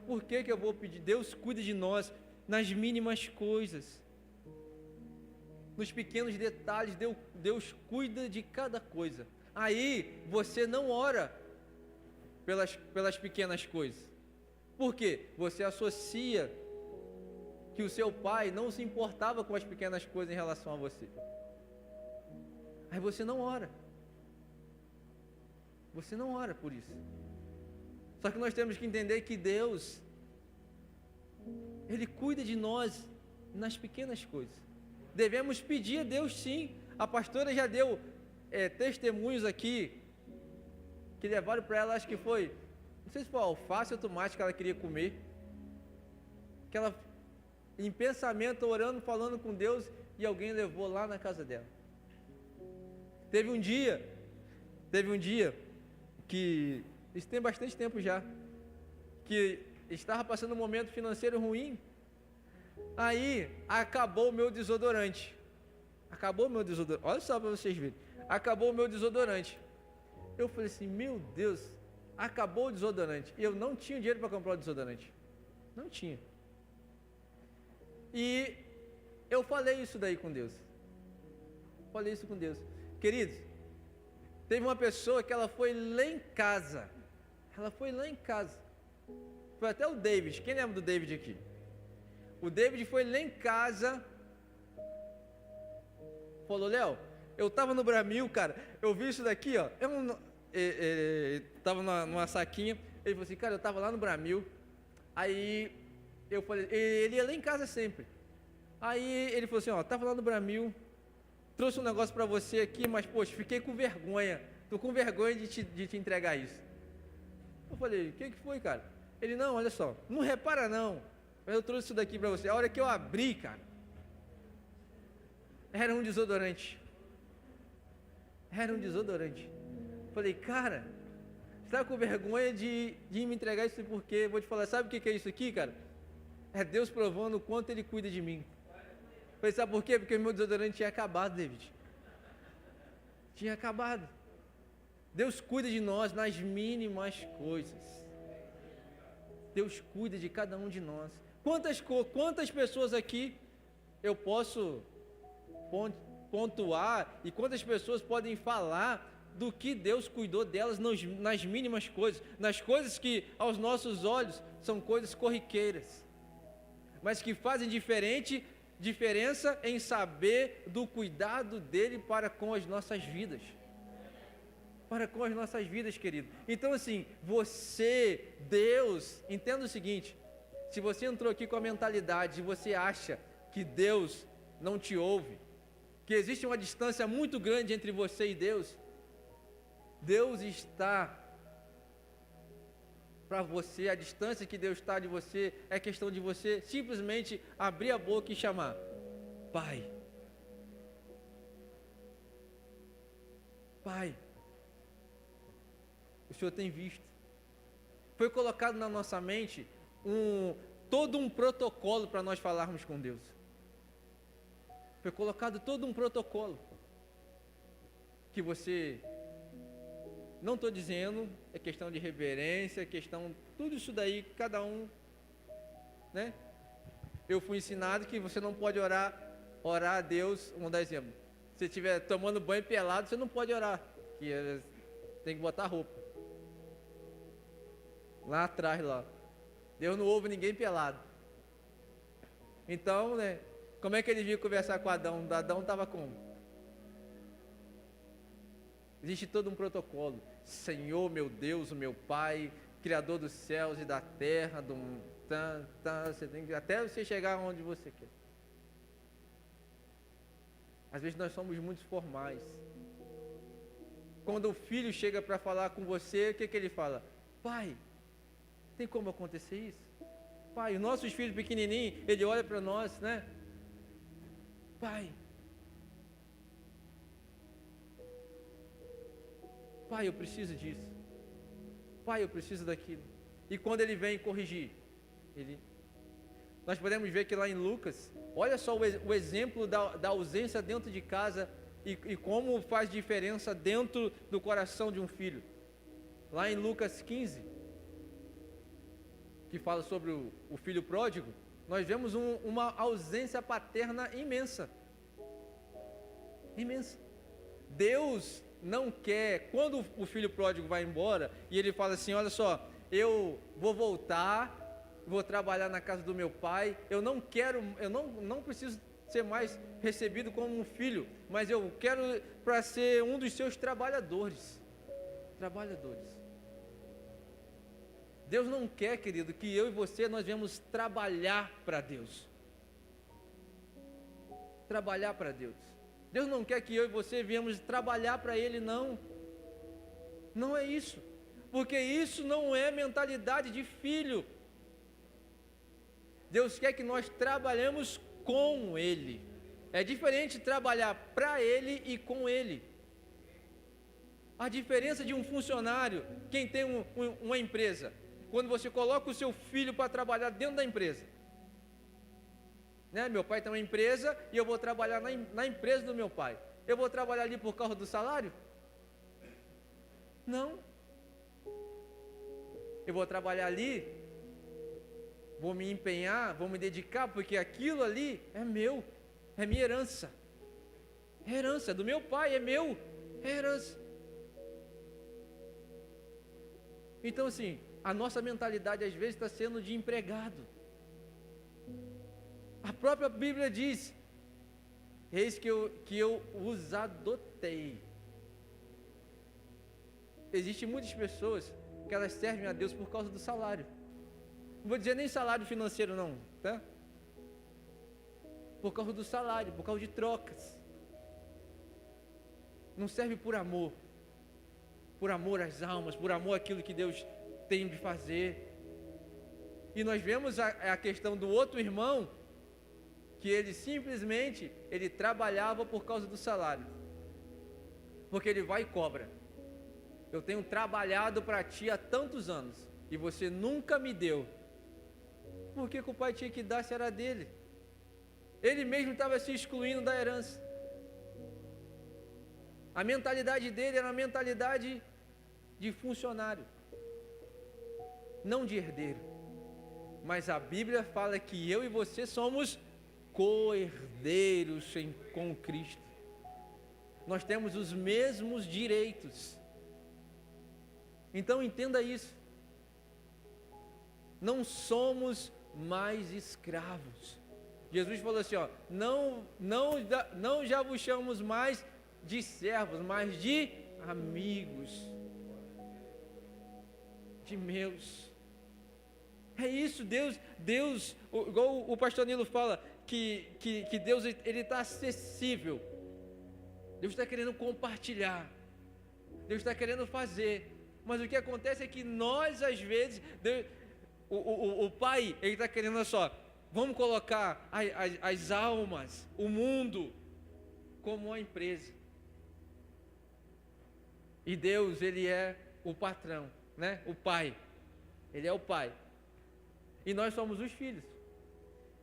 Por que eu vou pedir? Deus cuida de nós nas mínimas coisas, nos pequenos detalhes. Deus cuida de cada coisa. Aí você não ora pelas pequenas coisas. Por quê? Você associa que o seu pai não se importava com as pequenas coisas em relação a você. Aí você não ora. Você não ora por isso. Só que nós temos que entender que Deus, Ele cuida de nós nas pequenas coisas. Devemos pedir a Deus, sim. A pastora já deu testemunhos aqui, que levaram para ela, acho que foi, não sei se foi alface ou tomate que ela queria comer, que ela, em pensamento, orando, falando com Deus, e alguém levou lá na casa dela. Teve um dia que, isso tem bastante tempo já, que estava passando um momento financeiro ruim. Aí acabou o meu desodorante. Olha só para vocês verem. Acabou o meu desodorante. Eu falei assim, meu Deus, acabou o desodorante. E eu não tinha dinheiro para comprar o desodorante. Não tinha. E eu falei isso daí com Deus. Queridos, teve uma pessoa que ela foi lá em casa. Foi até o David. Quem lembra do David aqui? O David foi lá em casa. Falou, Léo, eu estava no Bramil, cara. Eu vi isso daqui, ó. Eu estava numa saquinha. Ele falou assim, cara, eu estava lá no Bramil. Aí eu falei, ele ia lá em casa sempre. Aí ele falou assim, ó, tava lá no Bramil, trouxe um negócio para você aqui, mas poxa, fiquei com vergonha. Tô com vergonha de te entregar isso. Eu falei, o que foi, cara? Ele, não, olha só, não repara não, mas eu trouxe isso daqui para você. A hora que eu abri, cara, era um desodorante. Era um desodorante. Falei, cara, você tá com vergonha de me entregar isso porque, vou te falar, sabe o que é isso aqui, cara? É Deus provando o quanto Ele cuida de mim. Falei, sabe por quê? Porque o meu desodorante tinha acabado, David. Tinha acabado. Deus cuida de nós nas mínimas coisas. Deus cuida de cada um de nós. Quantas pessoas aqui eu posso pontuar e quantas pessoas podem falar do que Deus cuidou delas nas mínimas coisas, nas coisas que aos nossos olhos são coisas corriqueiras, mas que fazem diferença em saber do cuidado dele para com as nossas vidas. Para com as nossas vidas, querido. Então assim, Deus, entenda o seguinte, se você entrou aqui com a mentalidade e você acha que Deus não te ouve, que existe uma distância muito grande entre você e Deus, Deus está para você, a distância que Deus está de você, é questão de você simplesmente abrir a boca e chamar, Pai. Pai, o Senhor tem visto. Foi colocado na nossa mente todo um protocolo para nós falarmos com Deus. Foi colocado todo um protocolo. Que você, não estou dizendo, é questão de reverência, tudo isso daí, cada um, né? Eu fui ensinado que você não pode orar a Deus, vamos dar exemplo. Se você estiver tomando banho pelado, você não pode orar, que tem que botar roupa. Lá atrás, lá. Deus não ouve ninguém pelado. Então, né? Como é que ele vinha conversar com Adão? Adão estava como? Existe todo um protocolo. Senhor, meu Deus, o meu Pai, Criador dos céus e da terra, você tem que, até você chegar onde você quer. Às vezes nós somos muito formais. Quando o filho chega para falar com você, o que ele fala? Pai, tem como acontecer isso? Pai, os nossos filhos pequenininhos, ele olha para nós, né? Pai, eu preciso disso. Pai, eu preciso daquilo. E quando ele vem corrigir, nós podemos ver que lá em Lucas, olha só o exemplo da ausência dentro de casa e como faz diferença dentro do coração de um filho. Lá em Lucas 15, que fala sobre o filho pródigo, nós vemos uma ausência paterna imensa. Imensa. Deus não quer, quando o filho pródigo vai embora, e ele fala assim, olha só, eu vou voltar, vou trabalhar na casa do meu pai, eu não preciso ser mais recebido como um filho, mas eu quero para ser um dos seus trabalhadores. Deus não quer, querido, que eu e você, nós venhamos trabalhar para Deus. Trabalhar para Deus. Deus não quer que eu e você venhamos trabalhar para Ele, não. Não é isso. Porque isso não é mentalidade de filho. Deus quer que nós trabalhemos com Ele. É diferente trabalhar para Ele e com Ele. A diferença de um funcionário, quem tem uma empresa, quando você coloca o seu filho para trabalhar dentro da empresa, né? Meu pai tem uma empresa e eu vou trabalhar na empresa do meu pai. Eu vou trabalhar ali por causa do salário? Não. Eu vou trabalhar ali, vou me empenhar, vou me dedicar, porque aquilo ali é meu, é minha herança. É herança do meu pai, é meu, é herança. Então assim, a nossa mentalidade às vezes está sendo de empregado. A própria Bíblia diz, eis que eu os adotei. Existem muitas pessoas que elas servem a Deus por causa do salário. Não vou dizer nem salário financeiro não, tá? Por causa do salário, por causa de trocas. Não serve por amor às almas, por amor àquilo que Deus tem de fazer. E nós vemos a questão do outro irmão, que ele simplesmente, ele trabalhava por causa do salário, porque ele vai e cobra. Eu tenho trabalhado para ti há tantos anos, e você nunca me deu. Por que o pai tinha que dar se era dele? Ele mesmo estava se excluindo da herança. A mentalidade dele era uma mentalidade de funcionário, não de herdeiro. Mas a Bíblia fala que eu e você somos co-herdeiros com Cristo. Nós temos os mesmos direitos. Então entenda isso. Não somos mais escravos. Jesus falou assim, ó, não já vos chamamos mais de servos, mas de amigos, de meus. É isso, Deus, igual o pastor Nilo fala, que Deus, ele está acessível. Deus está querendo compartilhar, Deus está querendo fazer, mas o que acontece é que nós, às vezes, o Pai, ele está querendo, olha só, vamos colocar as almas, o mundo, como uma empresa. E Deus, ele é o patrão, né? O Pai, ele é o Pai. E nós somos os filhos.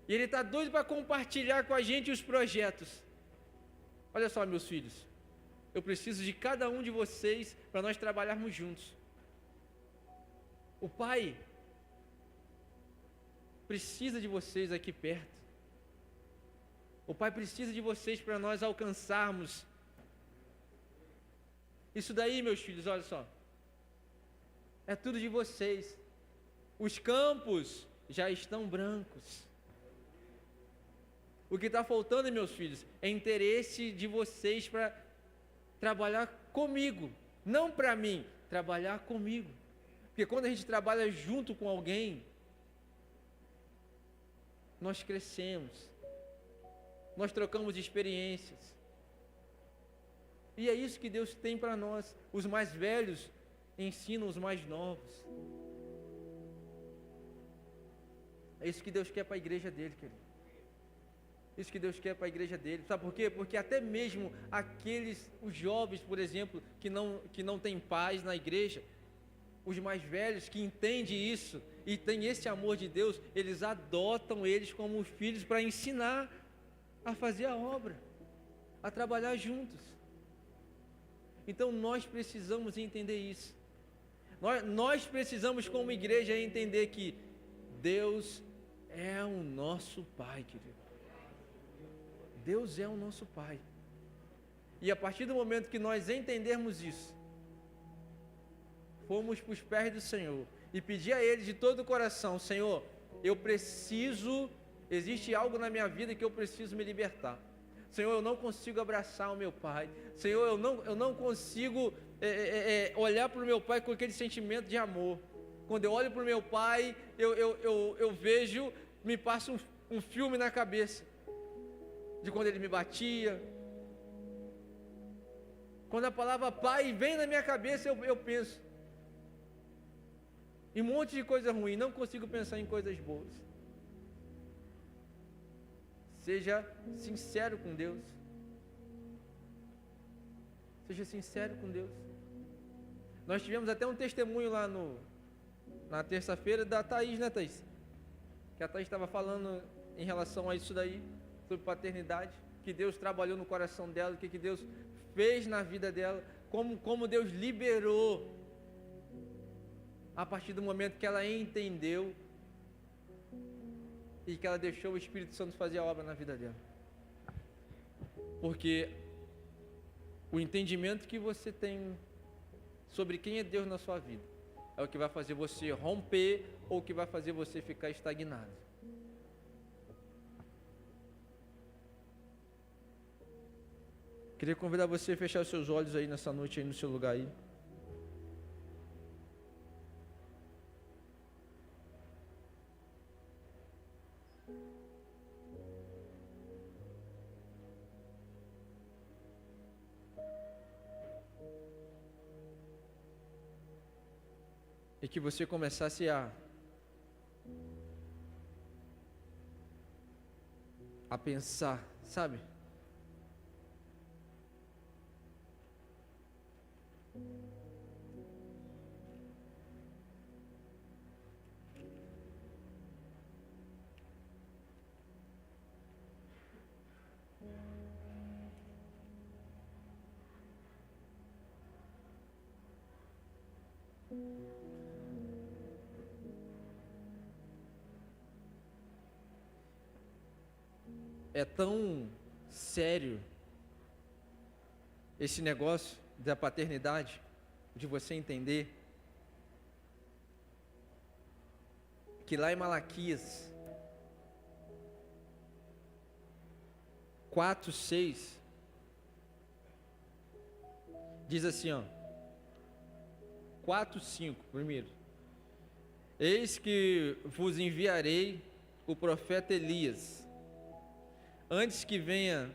E ele está doido para compartilhar com a gente os projetos. Olha só, meus filhos, eu preciso de cada um de vocês para nós trabalharmos juntos. O Pai precisa de vocês aqui perto. O Pai precisa de vocês para nós alcançarmos. Isso daí, meus filhos, olha só, é tudo de vocês. Os campos já estão brancos. O que está faltando, meus filhos, é interesse de vocês para trabalhar comigo, não para mim, trabalhar comigo. Porque quando a gente trabalha junto com alguém, nós crescemos, nós trocamos experiências. E é isso que Deus tem para nós. Os mais velhos ensinam os mais novos. É isso que Deus quer para a igreja dele, querido. Isso que Deus quer para a igreja dele. Sabe por quê? Porque até mesmo os jovens, por exemplo, que não têm paz na igreja, os mais velhos que entendem isso e têm esse amor de Deus, eles adotam eles como filhos para ensinar a fazer a obra, a trabalhar juntos. Então nós precisamos entender isso. Nós precisamos, como igreja, entender que Deus é o nosso Pai, querido. Deus é o nosso Pai. E a partir do momento que nós entendermos isso, formos para os pés do Senhor e pedir a Ele de todo o coração: Senhor, existe algo na minha vida que eu preciso me libertar. Senhor, eu não consigo abraçar o meu Pai. Senhor, eu não consigo olhar para o meu Pai com aquele sentimento de amor. Quando eu olho para o meu Pai, eu vejo, me passa um filme na cabeça de quando Ele me batia. Quando a palavra Pai vem na minha cabeça, eu penso em um monte de coisa ruim, não consigo pensar em coisas boas. Seja sincero com Deus. Seja sincero com Deus. Nós tivemos até um testemunho lá na terça-feira da Thaís, né, Thaís? Que a Thaís estava falando em relação a isso daí, sobre paternidade, que Deus trabalhou no coração dela, o que Deus fez na vida dela, como Deus liberou a partir do momento que ela entendeu e que ela deixou o Espírito Santo fazer a obra na vida dela. Porque o entendimento que você tem sobre quem é Deus na sua vida é o que vai fazer você romper ou o que vai fazer você ficar estagnado. Queria convidar você a fechar os seus olhos aí nessa noite, aí no seu lugar aí. e que você começasse a pensar, sabe? É tão sério esse negócio da paternidade, de você entender que lá em Malaquias 4:6 diz assim, ó, 4:5 primeiro: Eis que vos enviarei o profeta Elias, antes que venha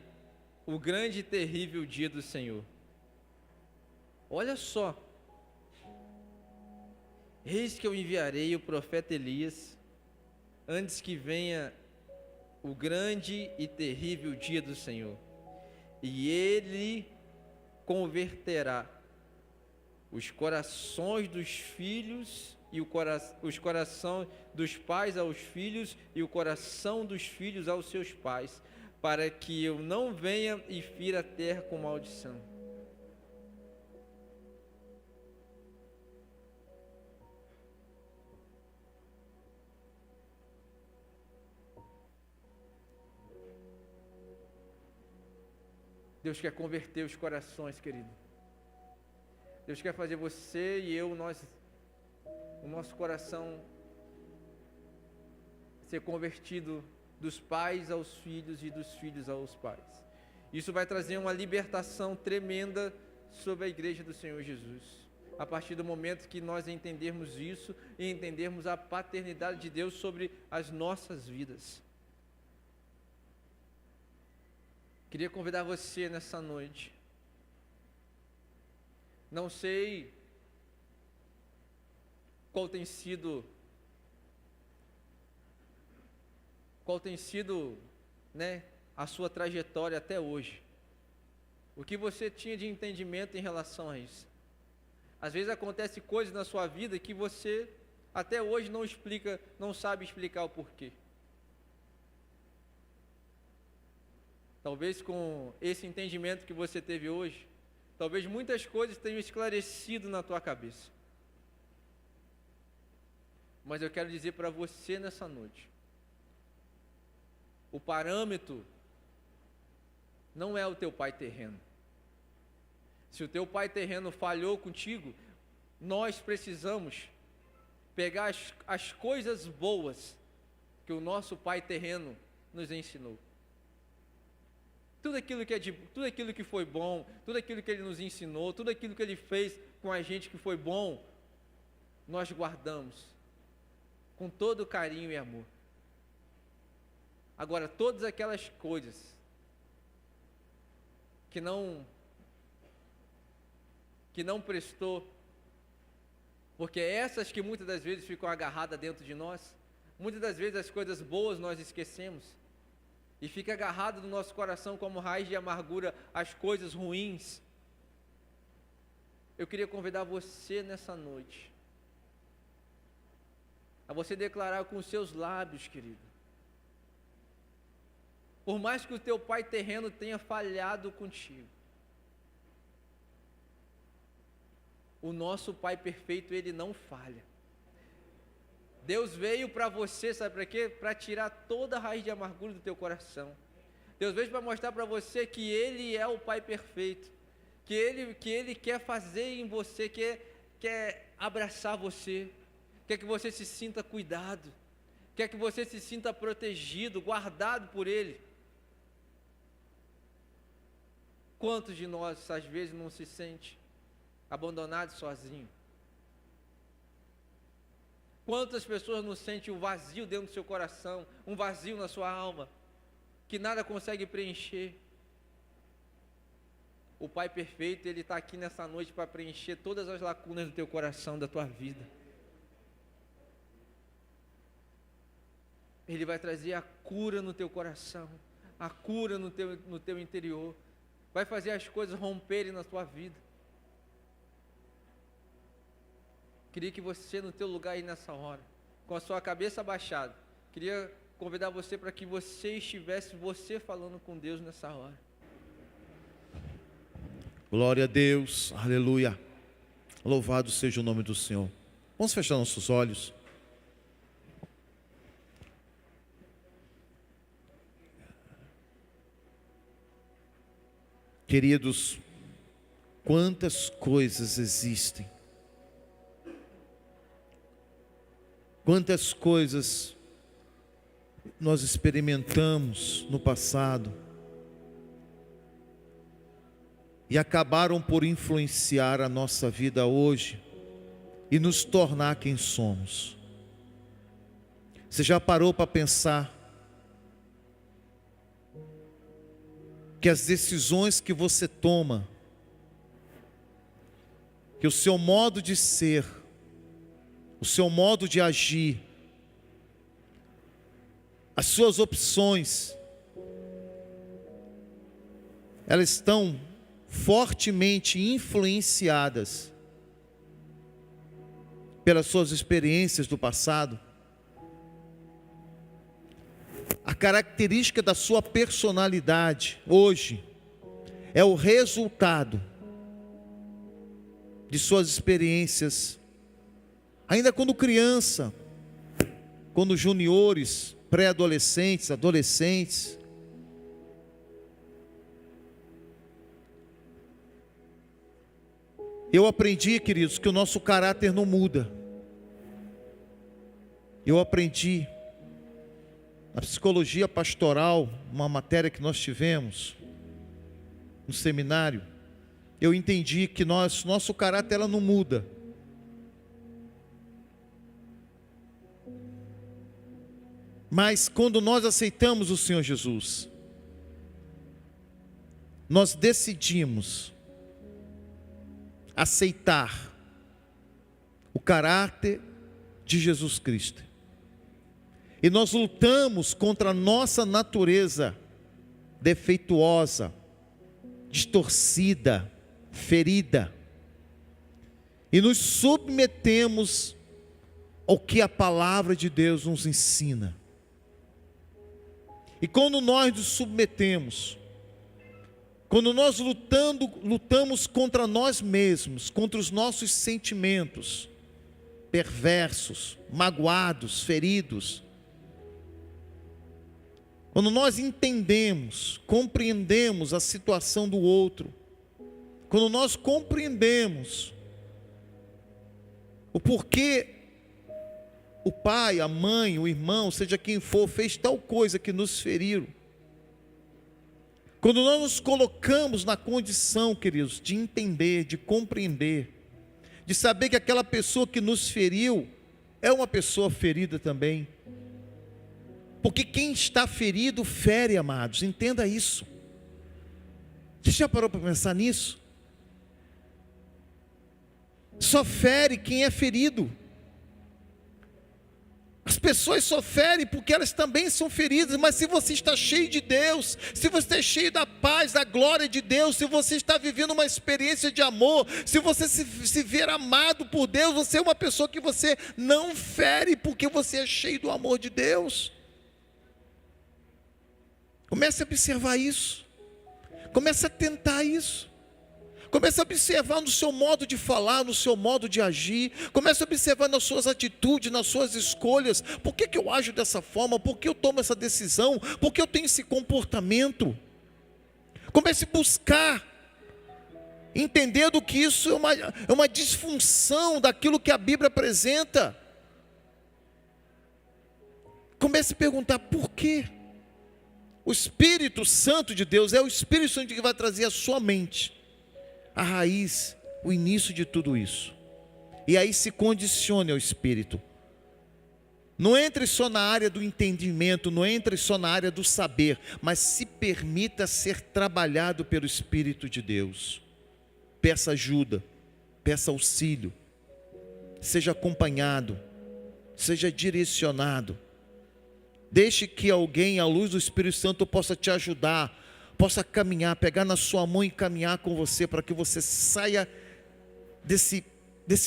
o grande e terrível dia do Senhor. Olha só, eis que eu enviarei o profeta Elias, antes que venha o grande e terrível dia do Senhor, e ele converterá os corações dos filhos e os corações dos pais aos filhos e o coração dos filhos aos seus pais, para que eu não venha e fira a terra com maldição. Deus quer converter os corações, querido. Deus quer fazer você e eu, o nosso coração ser convertido dos pais aos filhos e dos filhos aos pais. Isso vai trazer uma libertação tremenda sobre a igreja do Senhor Jesus. A partir do momento que nós entendermos isso e entendermos a paternidade de Deus sobre as nossas vidas. Queria convidar você nessa noite. Não sei qual tem sido, né, a sua trajetória até hoje. O que você tinha de entendimento em relação a isso? Às vezes acontece coisas na sua vida que você até hoje não sabe explicar o porquê. Talvez com esse entendimento que você teve hoje, talvez muitas coisas tenham esclarecido na tua cabeça. Mas eu quero dizer para você nessa noite, o parâmetro não é o teu pai terreno. Se o teu pai terreno falhou contigo, nós precisamos pegar as coisas boas que o nosso pai terreno nos ensinou. Tudo aquilo que foi bom, tudo aquilo que ele nos ensinou, tudo aquilo que ele fez com a gente que foi bom, nós guardamos com todo carinho e amor. Agora, todas aquelas coisas que não prestou, porque essas que muitas das vezes ficam agarradas dentro de nós, muitas das vezes as coisas boas nós esquecemos, e fica agarrado no nosso coração como raiz de amargura as coisas ruins. Eu queria convidar você nessa noite a você declarar com os seus lábios, querido, por mais que o teu pai terreno tenha falhado contigo, o nosso pai perfeito, ele não falha. Deus veio para você, sabe para quê? Para tirar toda a raiz de amargura do teu coração. Deus veio para mostrar para você que Ele é o Pai perfeito, que Ele quer fazer em você, quer abraçar você, quer que você se sinta cuidado, quer que você se sinta protegido, guardado por Ele. Quantos de nós, às vezes, não se sente abandonado, sozinho? Quantas pessoas não sentem um vazio dentro do seu coração, um vazio na sua alma, que nada consegue preencher? O Pai perfeito, Ele está aqui nessa noite para preencher todas as lacunas do teu coração, da tua vida. Ele vai trazer a cura no teu coração, a cura no teu interior, vai fazer as coisas romperem na tua vida. Queria que você, no teu lugar aí nessa hora, com a sua cabeça abaixada, queria convidar você para que você estivesse falando com Deus nessa hora. Glória a Deus, aleluia. Louvado seja o nome do Senhor. Vamos fechar nossos olhos. Queridos, quantas coisas existem, quantas coisas nós experimentamos no passado e acabaram por influenciar a nossa vida hoje e nos tornar quem somos. Você já parou para pensar que as decisões que você toma, que o seu modo de ser, o seu modo de agir, as suas opções, elas estão fortemente influenciadas pelas suas experiências do passado? A característica da sua personalidade hoje é o resultado de suas experiências, ainda quando criança, quando juniores, pré-adolescentes, adolescentes. Eu aprendi, queridos, que o nosso caráter não muda. Eu aprendi na psicologia pastoral, uma matéria que nós tivemos no seminário, eu entendi que nosso caráter ela não muda. Mas quando nós aceitamos o Senhor Jesus, nós decidimos aceitar o caráter de Jesus Cristo. E nós lutamos contra a nossa natureza defeituosa, distorcida, ferida. E nos submetemos ao que a palavra de Deus nos ensina. E quando nós nos submetemos, quando nós lutamos contra nós mesmos, contra os nossos sentimentos perversos, magoados, feridos, quando nós entendemos, compreendemos a situação do outro, quando nós compreendemos o porquê o pai, a mãe, o irmão, seja quem for, fez tal coisa que nos feriram, quando nós nos colocamos na condição, queridos, de entender, de compreender, de saber que aquela pessoa que nos feriu é uma pessoa ferida também. Porque quem está ferido, fere, amados, entenda isso. Você já parou para pensar nisso? Só fere quem é ferido. As pessoas só ferem porque elas também são feridas, mas se você está cheio de Deus, se você está cheio da paz, da glória de Deus, se você está vivendo uma experiência de amor, se você se ver amado por Deus, você é uma pessoa que você não fere porque você é cheio do amor de Deus. Comece a observar isso, comece a tentar isso, comece a observar no seu modo de falar, no seu modo de agir, comece a observar nas suas atitudes, nas suas escolhas. Por que eu ajo dessa forma? Por que eu tomo essa decisão? Por que eu tenho esse comportamento? Comece a buscar, entendendo que isso é uma disfunção daquilo que a Bíblia apresenta. Comece a perguntar por quê? O Espírito Santo de Deus é o Espírito Santo que vai trazer a sua mente a raiz, o início de tudo isso. E aí se condicione ao Espírito. Não entre só na área do entendimento, não entre só na área do saber, mas se permita ser trabalhado pelo Espírito de Deus. Peça ajuda, peça auxílio, seja acompanhado, seja direcionado. Deixe que alguém, à luz do Espírito Santo, possa te ajudar, possa caminhar, pegar na sua mão e caminhar com você, para que você saia desse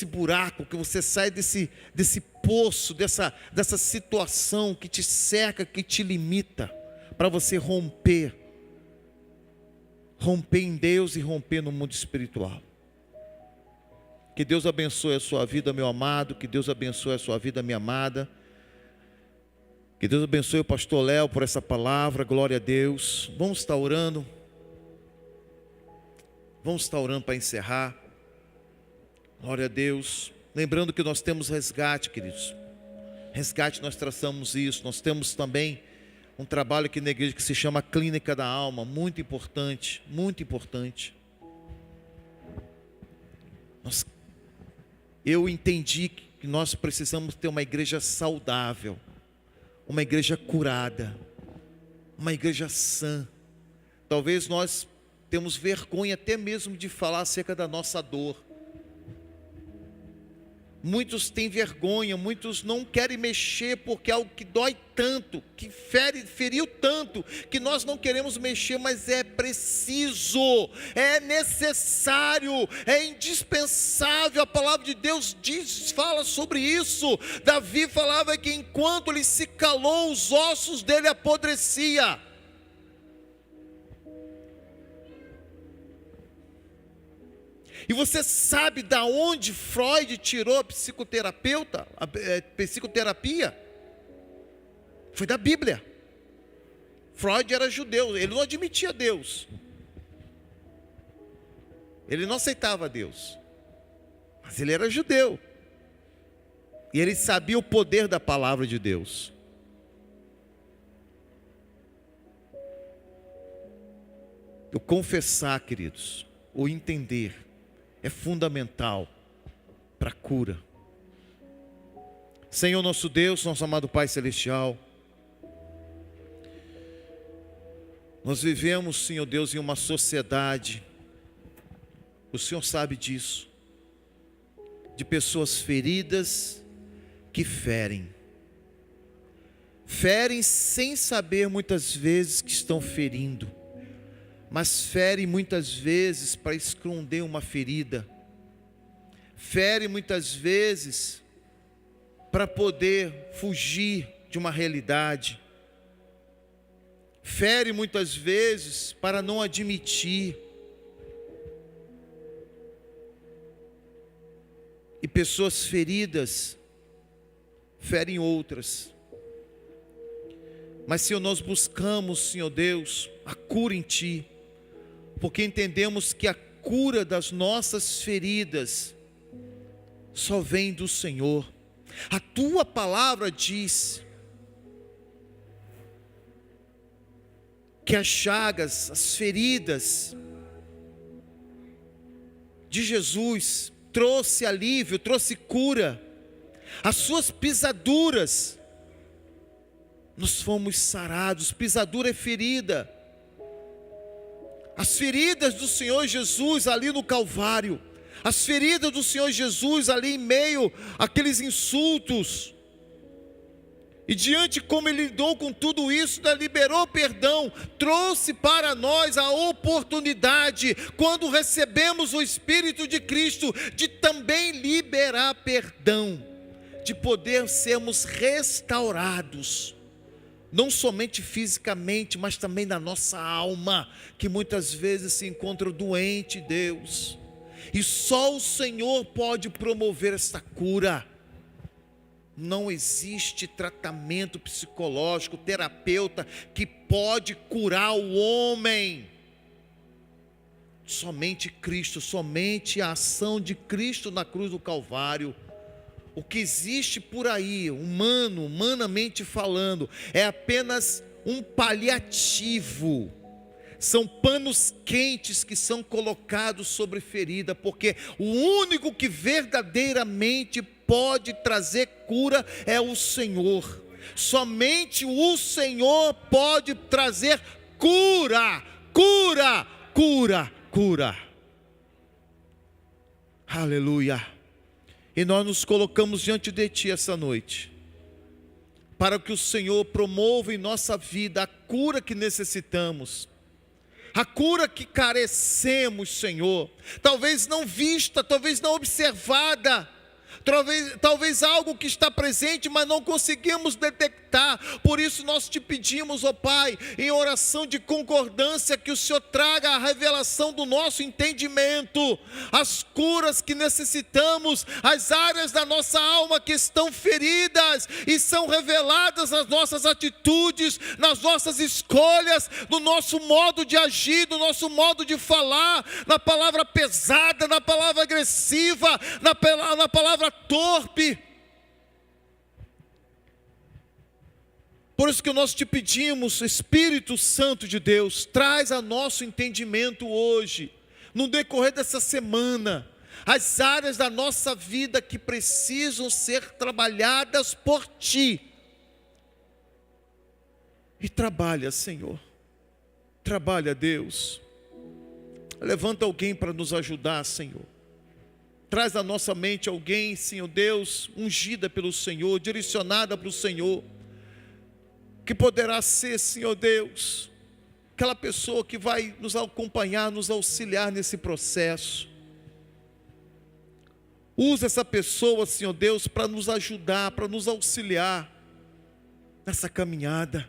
buraco, que você saia desse poço, dessa situação que te cerca, que te limita, para você romper em Deus e romper no mundo espiritual. Que Deus abençoe a sua vida, meu amado, que Deus abençoe a sua vida, minha amada. Que Deus abençoe o pastor Léo por essa palavra, glória a Deus. Vamos estar orando para encerrar. Glória a Deus. Lembrando que nós temos resgate, queridos. Resgate, nós traçamos isso. Nós temos também um trabalho aqui na igreja que se chama Clínica da Alma, muito importante, muito importante. Eu entendi que nós precisamos ter uma igreja saudável, uma igreja curada, uma igreja sã. Talvez nós temos vergonha até mesmo de falar acerca da nossa dor. Muitos têm vergonha, muitos não querem mexer porque é algo que dói tanto, que feriu tanto, que nós não queremos mexer, mas é preciso, é necessário, é indispensável. A palavra de Deus fala sobre isso. Davi falava que enquanto ele se calou, os ossos dele apodreciam. E você sabe da onde Freud tirou a psicoterapia? Foi da Bíblia. Freud era judeu, ele não admitia Deus. Ele não aceitava Deus. Mas ele era judeu. E ele sabia o poder da palavra de Deus. O confessar, queridos, o entender, é fundamental para a cura. Senhor nosso Deus, nosso amado Pai Celestial, nós vivemos, Senhor Deus, em uma sociedade, o Senhor sabe disso, de pessoas feridas que ferem sem saber muitas vezes que estão ferindo, mas fere muitas vezes para esconder uma ferida, fere muitas vezes para poder fugir de uma realidade, fere muitas vezes para não admitir. E pessoas feridas ferem outras. Mas Senhor, nós buscamos, Senhor Deus, a cura em Ti, porque entendemos que a cura das nossas feridas só vem do Senhor. A Tua palavra diz que as chagas, as feridas de Jesus trouxe alívio, trouxe cura. As Suas pisaduras, nós fomos sarados. Pisadura é ferida. As feridas do Senhor Jesus ali no Calvário, as feridas do Senhor Jesus ali em meio àqueles insultos, e diante como Ele lidou com tudo isso, liberou perdão, trouxe para nós a oportunidade, quando recebemos o Espírito de Cristo, de também liberar perdão, de poder sermos restaurados, não somente fisicamente, mas também na nossa alma, que muitas vezes se encontra doente, Deus. E só o Senhor pode promover esta cura. Não existe tratamento psicológico, terapeuta que pode curar o homem. Somente Cristo, somente a ação de Cristo na cruz do Calvário. O que existe por aí, humanamente falando, é apenas um paliativo. São panos quentes que são colocados sobre ferida, porque o único que verdadeiramente pode trazer cura é o Senhor. Somente o Senhor pode trazer cura. Aleluia. E nós nos colocamos diante de Ti essa noite, para que o Senhor promova em nossa vida a cura que necessitamos, a cura que carecemos, Senhor, talvez não vista, talvez não observada, talvez algo que está presente, mas não conseguimos detectar. Por isso nós te pedimos, ó Pai, em oração de concordância, que o Senhor traga a revelação do nosso entendimento, as curas que necessitamos, as áreas da nossa alma que estão feridas e são reveladas nas nossas atitudes, nas nossas escolhas, no nosso modo de agir, no nosso modo de falar, na palavra pesada, na palavra agressiva, na palavra torpe. Por isso que nós te pedimos, Espírito Santo de Deus, traz a nosso entendimento hoje, no decorrer dessa semana, as áreas da nossa vida que precisam ser trabalhadas por Ti. E trabalha, Senhor, trabalha, Deus. Levanta alguém para nos ajudar, Senhor. Traz à nossa mente alguém, Senhor Deus, ungida pelo Senhor, direcionada para o Senhor, que poderá ser, Senhor Deus, aquela pessoa que vai nos acompanhar, nos auxiliar nesse processo. Usa essa pessoa, Senhor Deus, para nos ajudar, para nos auxiliar nessa caminhada.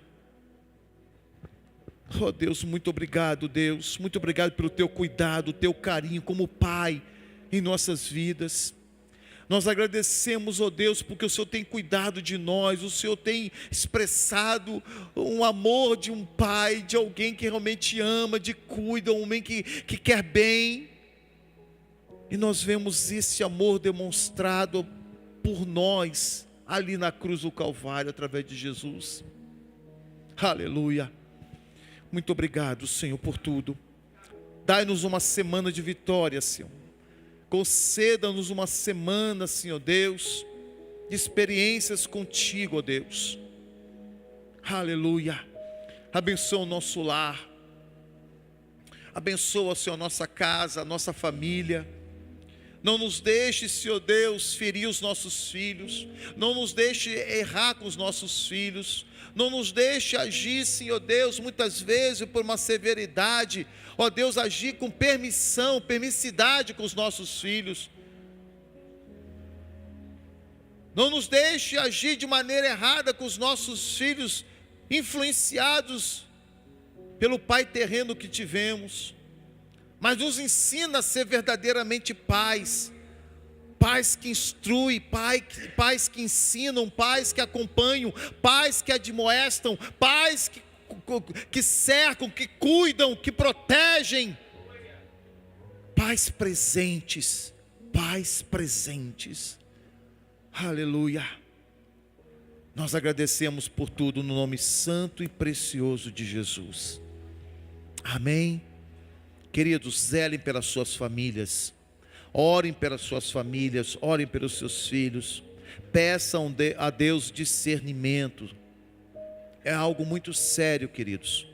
Oh Deus, muito obrigado, Deus, muito obrigado pelo Teu cuidado, Teu carinho como Pai em nossas vidas. Nós agradecemos, ó Deus, porque o Senhor tem cuidado de nós, o Senhor tem expressado um amor de um pai, de alguém que realmente ama, de cuida, um homem que quer bem. E nós vemos esse amor demonstrado por nós, ali na cruz do Calvário, através de Jesus. Aleluia. Muito obrigado, Senhor, por tudo. Dai-nos uma semana de vitória, Senhor. Conceda-nos uma semana, Senhor Deus, de experiências contigo, ó Deus. Aleluia. Abençoa o nosso lar. Abençoa, Senhor, a nossa casa, a nossa família. Não nos deixe, Senhor Deus, ferir os nossos filhos. Não nos deixe errar com os nossos filhos. Não nos deixe agir, Senhor Deus, muitas vezes por uma severidade. Ó Deus, agir com permissidade com os nossos filhos. Não nos deixe agir de maneira errada com os nossos filhos, influenciados pelo pai terreno que tivemos. Mas nos ensina a ser verdadeiramente pais. Pais que instruem, pais que ensinam, pais que acompanham, pais que admoestam, pais que cercam, que cuidam, que protegem. Pais presentes, pais presentes. Aleluia. Nós agradecemos por tudo no nome santo e precioso de Jesus. Amém. Queridos, zelem pelas suas famílias. Orem pelas suas famílias, orem pelos seus filhos, peçam a Deus discernimento. É algo muito sério, queridos.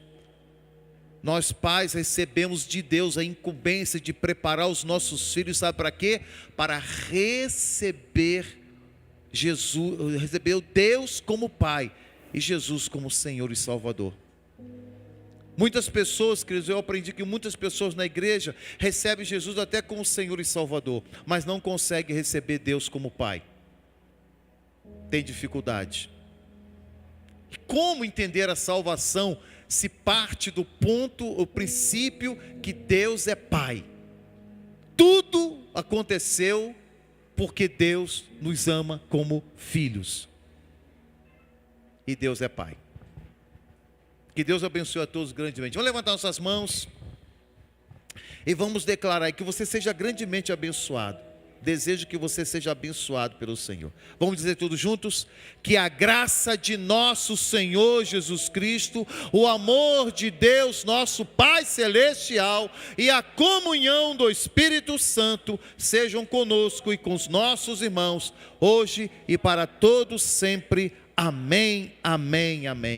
Nós pais recebemos de Deus a incumbência de preparar os nossos filhos, sabe para quê? Para receber Jesus, receber Deus como Pai e Jesus como Senhor e Salvador. Muitas pessoas, queridos, eu aprendi que muitas pessoas na igreja recebem Jesus até como Senhor e Salvador, mas não conseguem receber Deus como Pai. Tem dificuldade. E como entender a salvação se parte do ponto, o princípio que Deus é Pai? Tudo aconteceu porque Deus nos ama como filhos. E Deus é Pai. Que Deus abençoe a todos grandemente. Vamos levantar nossas mãos e vamos declarar que você seja grandemente abençoado. Desejo que você seja abençoado pelo Senhor. Vamos dizer todos juntos? Que a graça de nosso Senhor Jesus Cristo, o amor de Deus, nosso Pai Celestial, e a comunhão do Espírito Santo sejam conosco e com os nossos irmãos, hoje e para todos sempre. Amém, amém, amém.